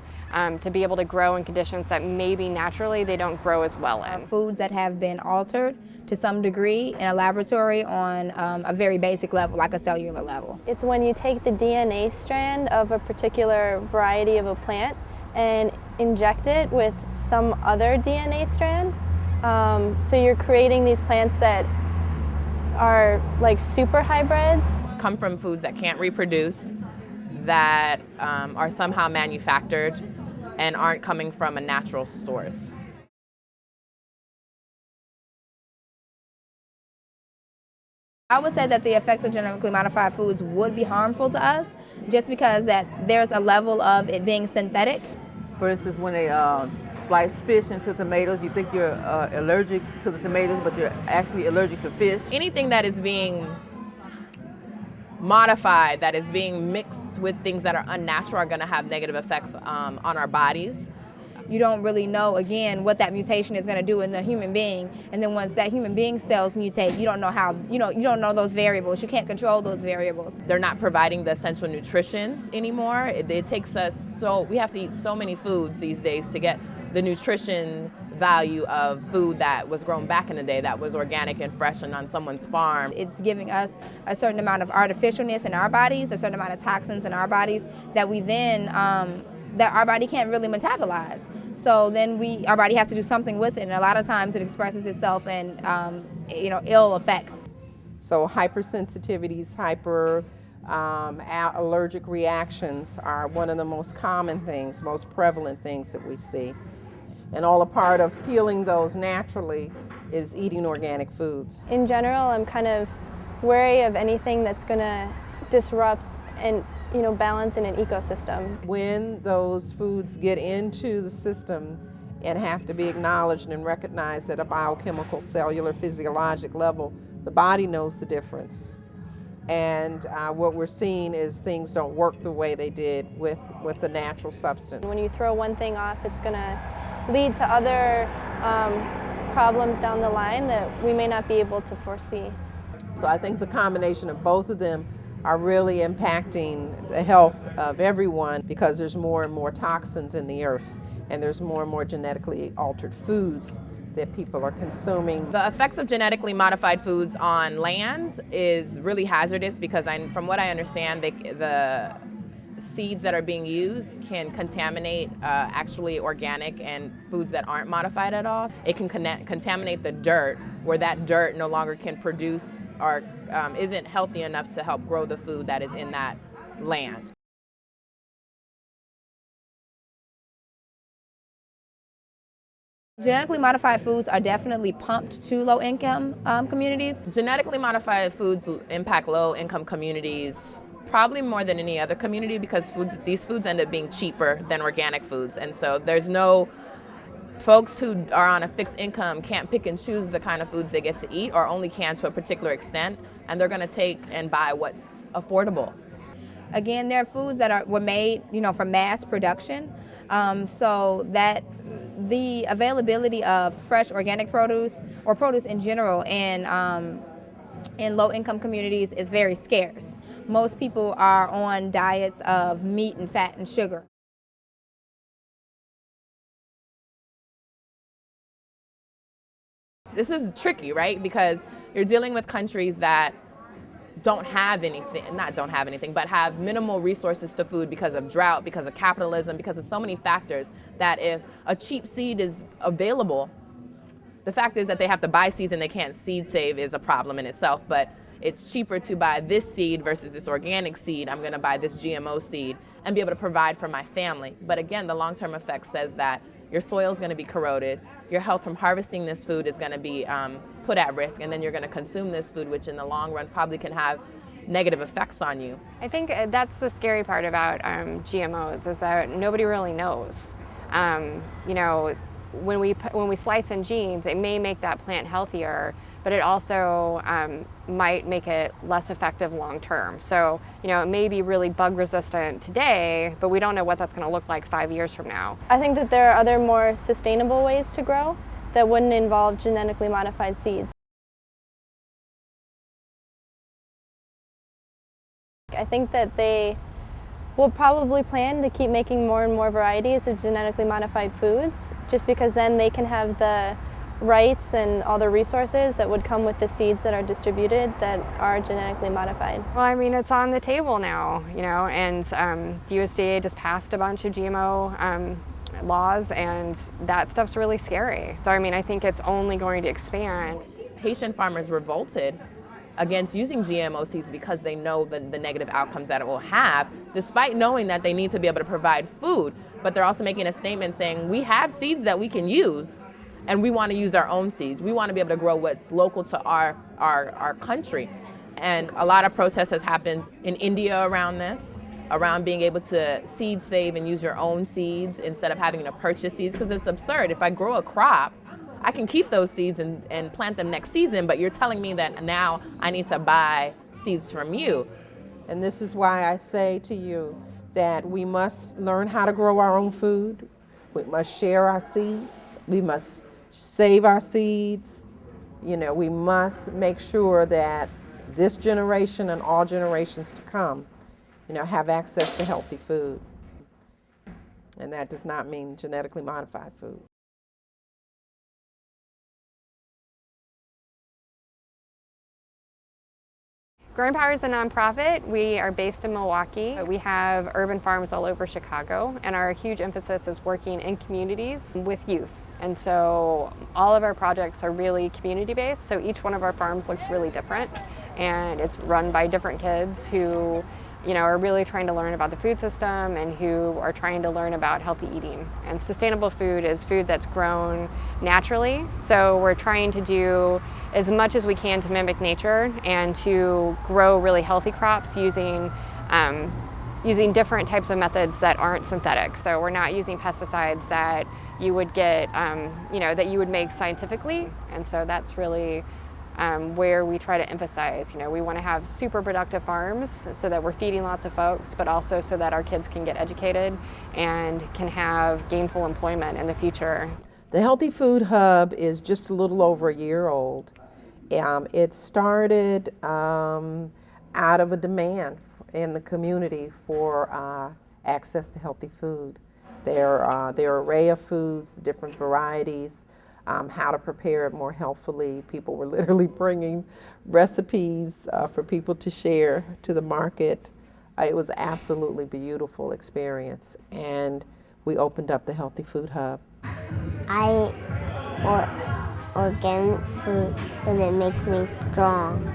to be able to grow in conditions that maybe naturally they don't grow as well in. Foods that have been altered to some degree in a laboratory on a very basic level, like a cellular level. It's when you take the DNA strand of a particular variety of a plant and inject it with some other DNA strand. So you're creating these plants that are like super hybrids. Come from foods that can't reproduce, that are somehow manufactured and aren't coming from a natural source. I would say that the effects of genetically modified foods would be harmful to us just because that there's a level of it being synthetic. For instance, when they splice fish into tomatoes, you think you're allergic to the tomatoes, but you're actually allergic to fish. Anything that is being modified, that is being mixed with things that are unnatural are going to have negative effects on our bodies. You don't really know, again, what that mutation is going to do in the human being. And then once that human being cells mutate, you don't know how, you don't know those variables. You can't control those variables. They're not providing the essential nutrition anymore. It takes us we have to eat so many foods these days to get the nutrition value of food that was grown back in the day, that was organic and fresh and on someone's farm. It's giving us a certain amount of artificialness in our bodies, a certain amount of toxins in our bodies that we then, that our body can't really metabolize. So then our body has to do something with it, and a lot of times it expresses itself in, ill effects. So hypersensitivities, allergic reactions are one of the most common things, most prevalent things that we see. And all a part of healing those naturally is eating organic foods. In general, I'm kind of wary of anything that's going to disrupt and balance in an ecosystem. When those foods get into the system and have to be acknowledged and recognized at a biochemical, cellular, physiologic level. The body knows the difference. And what we're seeing is things don't work the way they did with the natural substance. When you throw one thing off, it's going to lead to other problems down the line that we may not be able to foresee. So I think the combination of both of them are really impacting the health of everyone, because there's more and more toxins in the earth, and there's more and more genetically altered foods that people are consuming. The effects of genetically modified foods on lands is really hazardous, because from what I understand, the seeds that are being used can contaminate actually organic and foods that aren't modified at all. It can contaminate the dirt, where that dirt no longer can produce or isn't healthy enough to help grow the food that is in that land. Genetically modified foods are definitely pumped to low-income communities. Genetically modified foods impact low-income communities probably more than any other community, because these foods end up being cheaper than organic foods. And so there's no folks who are on a fixed income can't pick and choose the kind of foods they get to eat, or only can to a particular extent, and they're going to take and buy what's affordable. Again, they're foods that were made, for mass production, so that the availability of fresh organic produce, or produce in general, in low-income communities is very scarce. Most people are on diets of meat and fat and sugar. This is tricky, right? Because you're dealing with countries that don't have anything, but have minimal resources to food because of drought, because of capitalism, because of so many factors, that if a cheap seed is available, the fact is that they have to buy seeds and they can't seed save is a problem in itself, but it's cheaper to buy this seed versus this organic seed. I'm gonna buy this GMO seed and be able to provide for my family. But again, the long-term effect says that your soil is gonna be corroded, your health from harvesting this food is gonna be put at risk, and then you're gonna consume this food, which in the long run probably can have negative effects on you. I think that's the scary part about GMOs, is that nobody really knows. When we slice in genes, it may make that plant healthier, but it also might make it less effective long term. So, it may be really bug resistant today, but we don't know what that's going to look like 5 years from now. I think that there are other more sustainable ways to grow that wouldn't involve genetically modified seeds. I think that they will probably plan to keep making more and more varieties of genetically modified foods, just because then they can have the rights and all the resources that would come with the seeds that are distributed that are genetically modified. Well, I mean, it's on the table now, and the USDA just passed a bunch of GMO laws, and that stuff's really scary. So, I mean, I think it's only going to expand. Haitian farmers revolted against using GMO seeds because they know the negative outcomes that it will have, despite knowing that they need to be able to provide food. But they're also making a statement saying, we have seeds that we can use, and we want to use our own seeds. We want to be able to grow what's local to our country. And a lot of protest has happened in India around this, around being able to seed save and use your own seeds instead of having to purchase seeds, because it's absurd. If I grow a crop, I can keep those seeds and plant them next season, but you're telling me that now I need to buy seeds from you. And this is why I say to you that we must learn how to grow our own food. We must share our seeds. We must save our seeds. We must make sure that this generation and all generations to come, have access to healthy food. And that does not mean genetically modified food. Growing Power is a nonprofit. We are based in Milwaukee. We have urban farms all over Chicago, and our huge emphasis is working in communities with youth. And so all of our projects are really community-based, so each one of our farms looks really different, and it's run by different kids who are really trying to learn about the food system and who are trying to learn about healthy eating. And sustainable food is food that's grown naturally, so we're trying to do as much as we can to mimic nature and to grow really healthy crops using different types of methods that aren't synthetic. So we're not using pesticides that you would get, that you would make scientifically. And so that's really where we try to emphasize, we want to have super productive farms so that we're feeding lots of folks, but also so that our kids can get educated and can have gainful employment in the future. The Healthy Food Hub is just a little over a year old. It started out of a demand in the community for access to healthy food. There are an array of foods, the different varieties, how to prepare it more healthfully. People were literally bringing recipes for people to share to the market. It was an absolutely beautiful experience, and we opened up the Healthy Food Hub. I eat organic food because it makes me strong.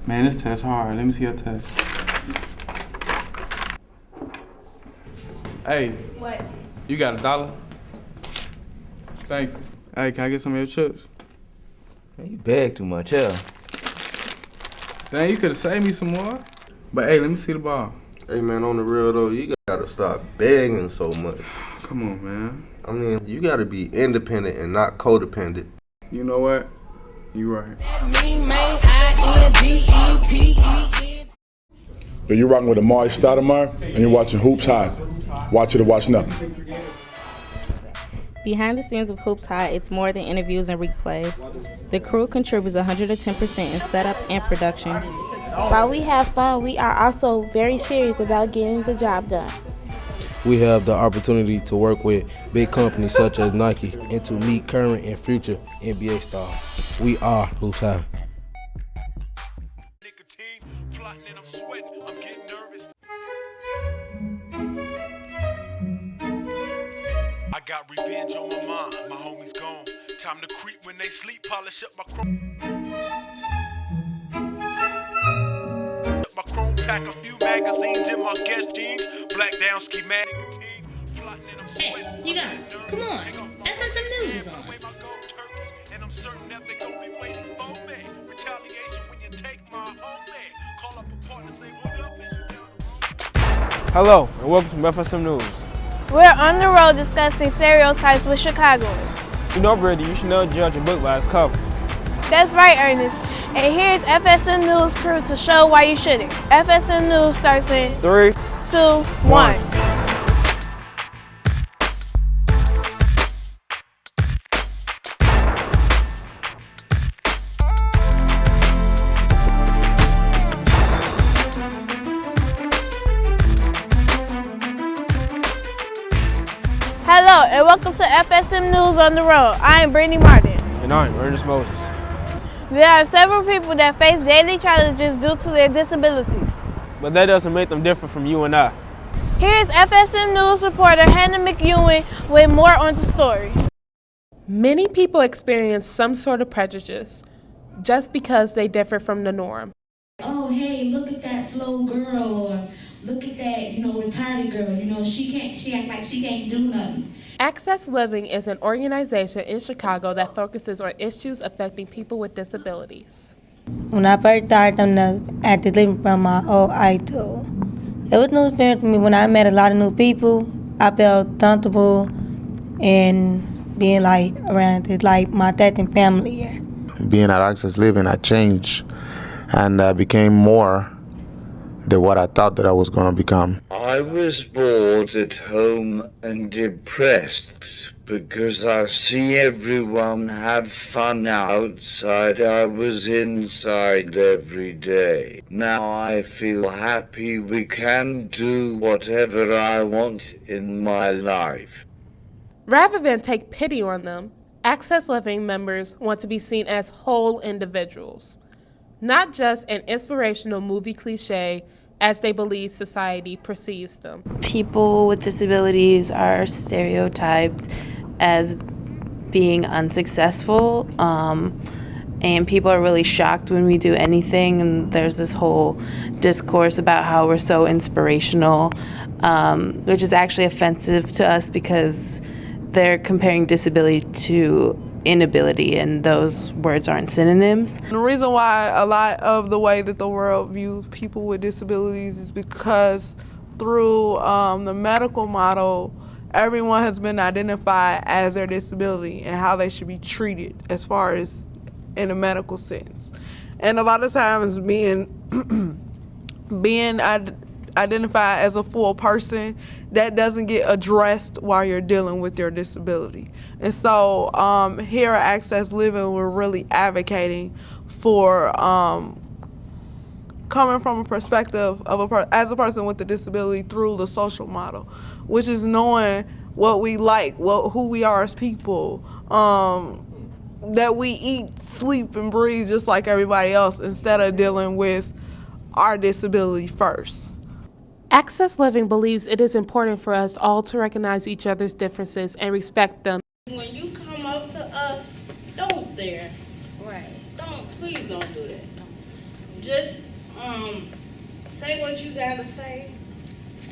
Man, this test hard. Let me see your test. Hey. What? You got $1? Thank you. Hey, can I get some of your chips? Man, you beg too much, yeah. Dang, you could have saved me some more. But hey, let me see the ball. Hey man, on the real though, you gotta stop begging so much. Come on, man. I mean, you gotta be independent and not codependent. You know what? You right. You're rocking with Amari Stoudemire, and you're watching Hoops High. Watch it or watch nothing. Behind the scenes of Hoops High, it's more than interviews and replays. The crew contributes 110% in setup and production. While we have fun, we are also very serious about getting the job done. We have the opportunity to work with big companies such as Nike and to meet current and future NBA stars. We are Hoops High. I got revenge on my mind, my homies gone. Time to creep when they sleep, polish up my chrome. My chrome pack, a few magazines in my guest jeans. Black down ski mag. Hey, you guys, come on. FSM News is on. And I'm certain that they gon' be waiting for me. Retaliation when you take my homie. Call up a partner, say what up, is you down? Hello, and welcome to FSM News. We're on the road discussing stereotypes with Chicagoans. You know, Brady, you should know judge a book by its cover. That's right, Ernest. And here's FSM News crew to show why you shouldn't. FSM News starts in 3, 2, 1. Hello and welcome to FSM News on the Road. I am Brittany Martin. And I'm Ernest Moses. There are several people that face daily challenges due to their disabilities. But that doesn't make them different from you and I. Here's FSM News reporter Hannah McEwen with more on the story. Many people experience some sort of prejudice just because they differ from the norm. Oh, hey, look at that slow girl, or look at that, retarded girl. She act like she can't do nothing. Access Living is an organization in Chicago that focuses on issues affecting people with disabilities. When I first started on the active living from my old idol, it was a new experience for me. When I met a lot of new people, I felt comfortable in being around my dad and family here. Being at Access Living, I changed and became more than what I thought that I was going to become. I was bored at home and depressed because I see everyone have fun outside. I was inside every day. Now I feel happy we can do whatever I want in my life. Rather than take pity on them, Access Living members want to be seen as whole individuals, not just an inspirational movie cliche as they believe society perceives them. People with disabilities are stereotyped as being unsuccessful, and people are really shocked when we do anything, and there's this whole discourse about how we're so inspirational, which is actually offensive to us because they're comparing disability to inability, and those words aren't synonyms. The reason why a lot of the way that the world views people with disabilities is because through the medical model, everyone has been identified as their disability and how they should be treated as far as in a medical sense. And a lot of times being identified as a full person, that doesn't get addressed while you're dealing with your disability. And so here at Access Living, we're really advocating for coming from a perspective of as a person with a disability through the social model, which is knowing what we like, who we are as people, that we eat, sleep, and breathe just like everybody else instead of dealing with our disability first. Access Living believes it is important for us all to recognize each other's differences and respect them. When you come up to us, don't stare. Right. Please don't do that. Just say what you gotta say,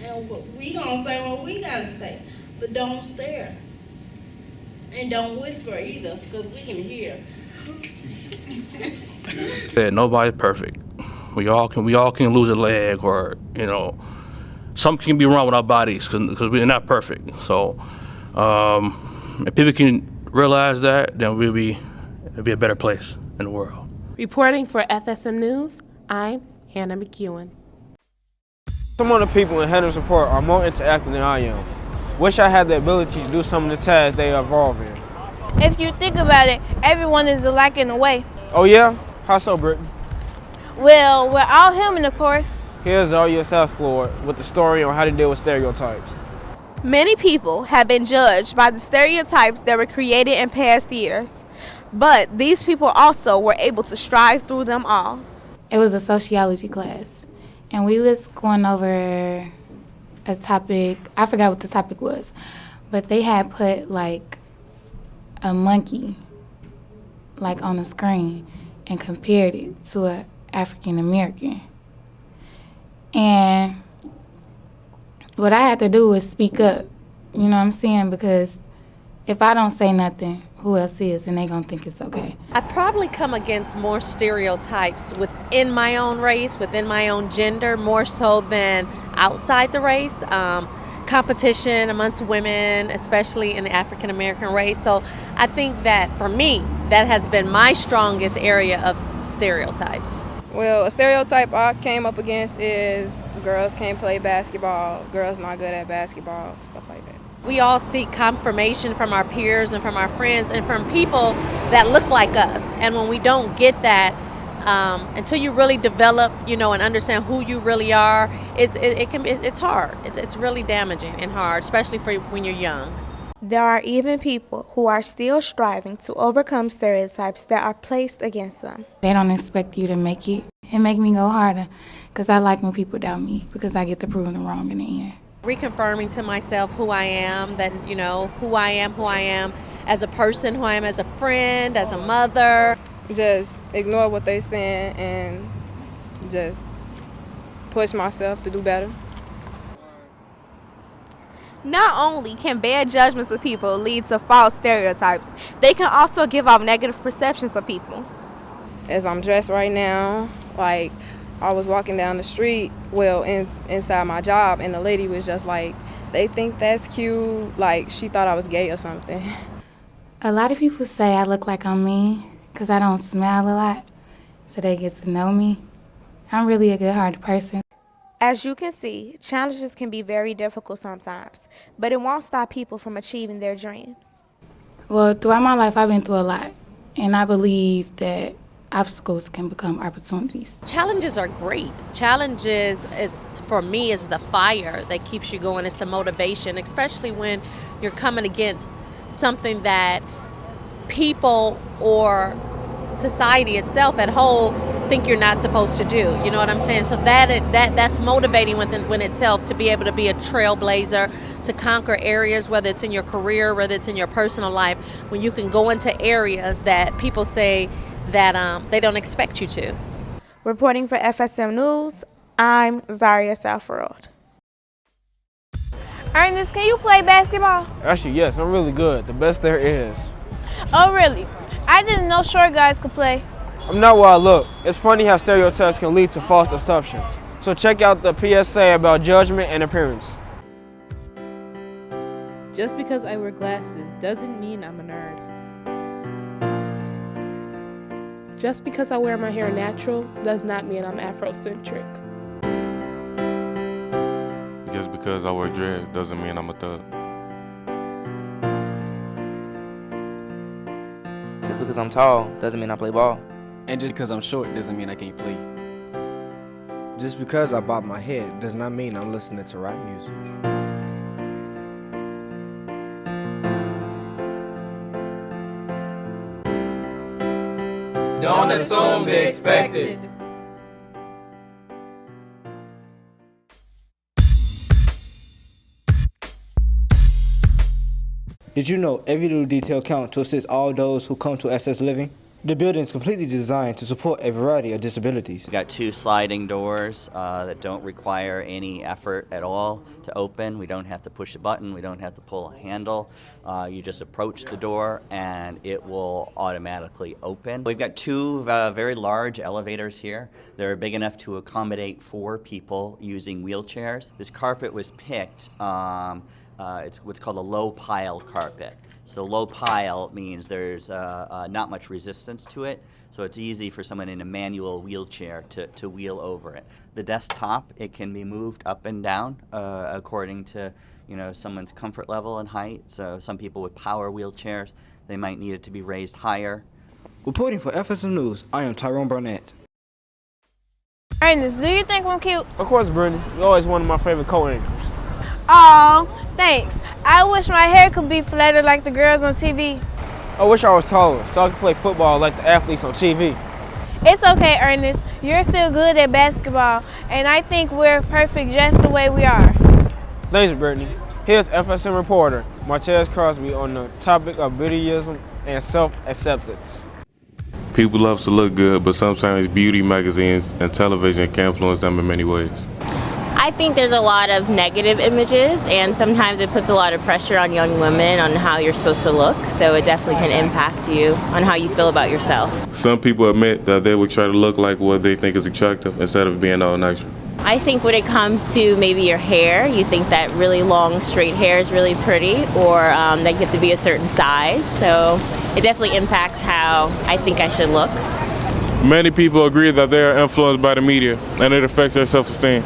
and we gonna say what we gotta say, but don't stare. And don't whisper either, because we can hear. Said nobody's perfect. We all can lose a leg, or something can be wrong with our bodies because we're not perfect. So if people can realize that, then it'll be a better place in the world. Reporting for FSM News, I'm Hannah McEwen. Some of the people in Head of Support are more interactive than I am. Wish I had the ability to do some of the tasks they evolve in. If you think about it, everyone is alike in a way. Oh yeah? How so, Brittany? Well, we're all human, of course. Here's Zaria Southfloor with the story on how to deal with stereotypes. Many people have been judged by the stereotypes that were created in past years, but these people also were able to strive through them all. It was a sociology class, and we was going over a topic. I forgot what the topic was, but they had put like a monkey like on the screen and compared it to an African American. And what I had to do was speak up, you know what I'm saying? Because if I don't say nothing, who else is? And they gonna think it's okay. I've probably come against more stereotypes within my own race, within my own gender, more so than outside the race. Competition amongst women, especially in the African American race. So I think that for me, that has been my strongest area of stereotypes. Well, a stereotype I came up against is girls can't play basketball, girls not good at basketball, stuff like that. We all seek confirmation from our peers and from our friends and from people that look like us. And when we don't get that, until you really develop, and understand who you really are, it's hard. It's really damaging and hard, especially for when you're young. There are even people who are still striving to overcome stereotypes that are placed against them. They don't expect you to make it. It makes me go harder because I like when people doubt me because I get to prove them wrong in the end. Reconfirming to myself who I am, that, who I am as a person, who I am as a friend, as a mother. Just ignore what they're saying and just push myself to do better. Not only can bad judgments of people lead to false stereotypes, they can also give off negative perceptions of people. As I'm dressed right now, like I was walking down the street, inside my job, and the lady was just like, they think that's cute, like she thought I was gay or something. A lot of people say I look like I'm mean because I don't smile a lot, so they get to know me. I'm really a good-hearted person. As you can see, challenges can be very difficult sometimes, but it won't stop people from achieving their dreams. Well, throughout my life, I've been through a lot, and I believe that obstacles can become opportunities. Challenges are great. Challenges, for me, is the fire that keeps you going. It's the motivation, especially when you're coming against something that people or society itself at whole think you're not supposed to do. You know what I'm saying? So that's motivating within itself to be able to be a trailblazer, to conquer areas, whether it's in your career, whether it's in your personal life, when you can go into areas that people say that they don't expect you to. Reporting for FSM News, I'm Zaria Salfarod. Ernest, can you play basketball? Actually, yes, I'm really good. The best there is. Oh, really? I didn't know short guys could play. I'm not where I look. It's funny how stereotypes can lead to false assumptions. So check out the PSA about judgment and appearance. Just because I wear glasses doesn't mean I'm a nerd. Just because I wear my hair natural does not mean I'm Afrocentric. Just because I wear dreads doesn't mean I'm a thug. Just because I'm tall doesn't mean I play ball. And just because I'm short doesn't mean I can't play. Just because I bob my head does not mean I'm listening to rap music. Don't assume the expected. Did you know every little detail counts to assist all those who come to SS Living? The building is completely designed to support a variety of disabilities. We've got 2 sliding doors that don't require any effort at all to open. We don't have to push a button. We don't have to pull a handle. You just approach the door and it will automatically open. We've got 2 very large elevators here. They're big enough to accommodate 4 people using wheelchairs. This carpet was picked. It's what's called a low pile carpet. So low pile means there's not much resistance to it, so it's easy for someone in a manual wheelchair to wheel over it. The desktop, it can be moved up and down according to someone's comfort level and height. So some people with power wheelchairs, they might need it to be raised higher. Reporting for FSM News, I am Tyrone Barnett. Ernest, do you think I'm cute? Of course, Brittany. You're always one of my favorite co-anchors. Aw, thanks. I wish my hair could be flatted like the girls on TV. I wish I was taller so I could play football like the athletes on TV. It's okay, Ernest. You're still good at basketball, and I think we're perfect just the way we are. Thanks, Brittany. Here's FSM reporter Martez Crosby on the topic of beautyism and self-acceptance. People love to look good, but sometimes beauty magazines and television can influence them in many ways. I think there's a lot of negative images, and sometimes it puts a lot of pressure on young women on how you're supposed to look, so it definitely can impact you on how you feel about yourself. Some people admit that they would try to look like what they think is attractive instead of being all natural. I think when it comes to maybe your hair, you think that really long straight hair is really pretty, or that you have to be a certain size, so it definitely impacts how I think I should look. Many people agree that they are influenced by the media and it affects their self-esteem.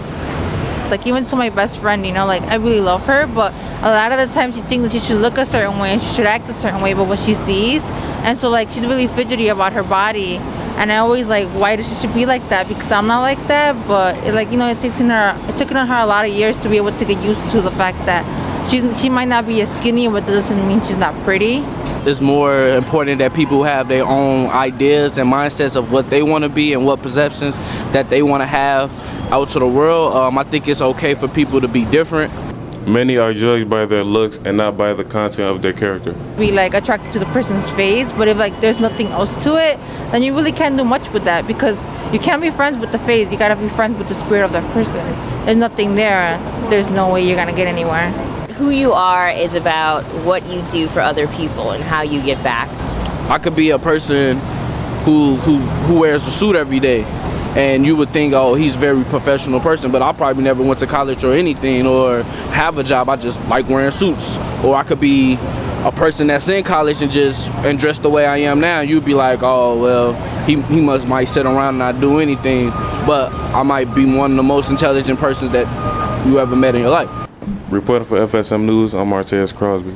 Like even to my best friend, like I really love her, but a lot of the times she thinks that she should look a certain way and she should act a certain way, but what she sees, and so she's really fidgety about her body, and I always why does she should be like that? Because I'm not like that, but it took her a lot of years to be able to get used to the fact that she might not be as skinny, but that doesn't mean she's not pretty. It's more important that people have their own ideas and mindsets of what they want to be and what perceptions that they want to have out to the world. I think it's okay for people to be different. Many are judged by their looks and not by the content of their character. Be attracted to the person's face, but if there's nothing else to it, then you really can't do much with that, because you can't be friends with the face. You gotta be friends with the spirit of that person. There's nothing there. There's no way you're gonna get anywhere. Who you are is about what you do for other people and how you give back. I could be a person who wears a suit every day, and you would think, oh, he's a very professional person, but I probably never went to college or anything or have a job. I just like wearing suits. Or I could be a person that's in college and dressed the way I am now. You'd be like, oh, well, he might sit around and not do anything, but I might be one of the most intelligent persons that you ever met in your life. Reporting for FSM News, I'm Martez Crosby.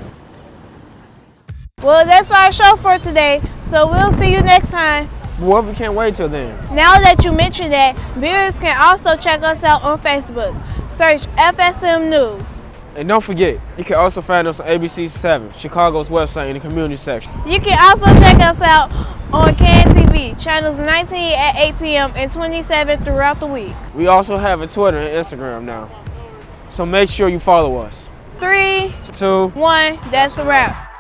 Well, that's our show for today, so we'll see you next time. Well, we can't wait till then. Now that you mentioned that, viewers can also check us out on Facebook. Search FSM News. And don't forget, you can also find us on ABC7, Chicago's website in the community section. You can also check us out on CAN TV, channels 19 at 8 p.m. and 27 throughout the week. We also have a Twitter and Instagram now, so make sure you follow us. 3, 2, 1, that's a wrap.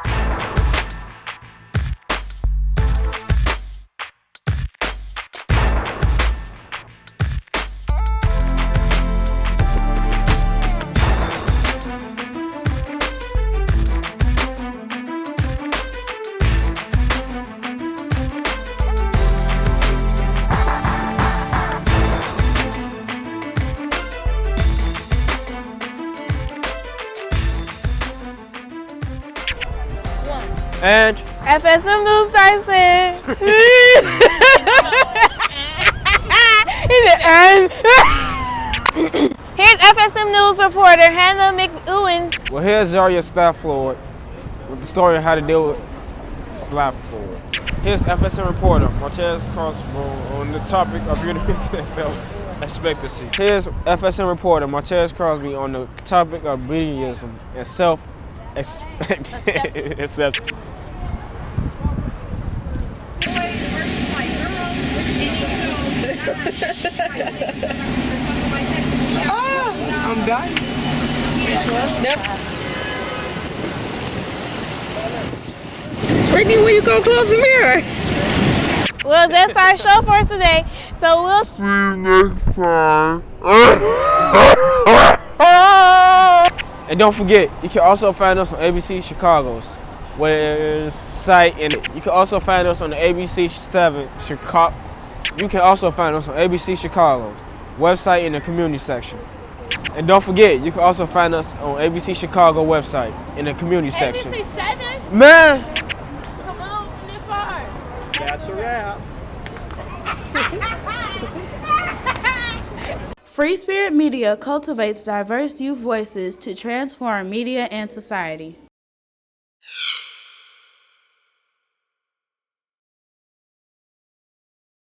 And FSM News Tyson. Here's FSM News reporter Hannah McEwen. well, here's Zaria Stafford with the story of how to deal with Stafford. Here's FSM reporter Martez Crossbow on the topic of beauty and self-expectancy. Here's FSM reporter Martez Crosby on the topic of beautyism and self-expectancy. I'm dying. Yep. Brittany, will you go close the mirror? Well, that's our show for today. So we'll see you next time. And don't forget, you can also find us on ABC Chicago's website, and you can also find us on the ABC7 Chicago. You can also find us on ABC Chicago's website in the community section. And don't forget, you can also find us on ABC Chicago website in the community section. ABC7? Man! Come on, this far. That's a wrap. Free Spirit Media cultivates diverse youth voices to transform media and society.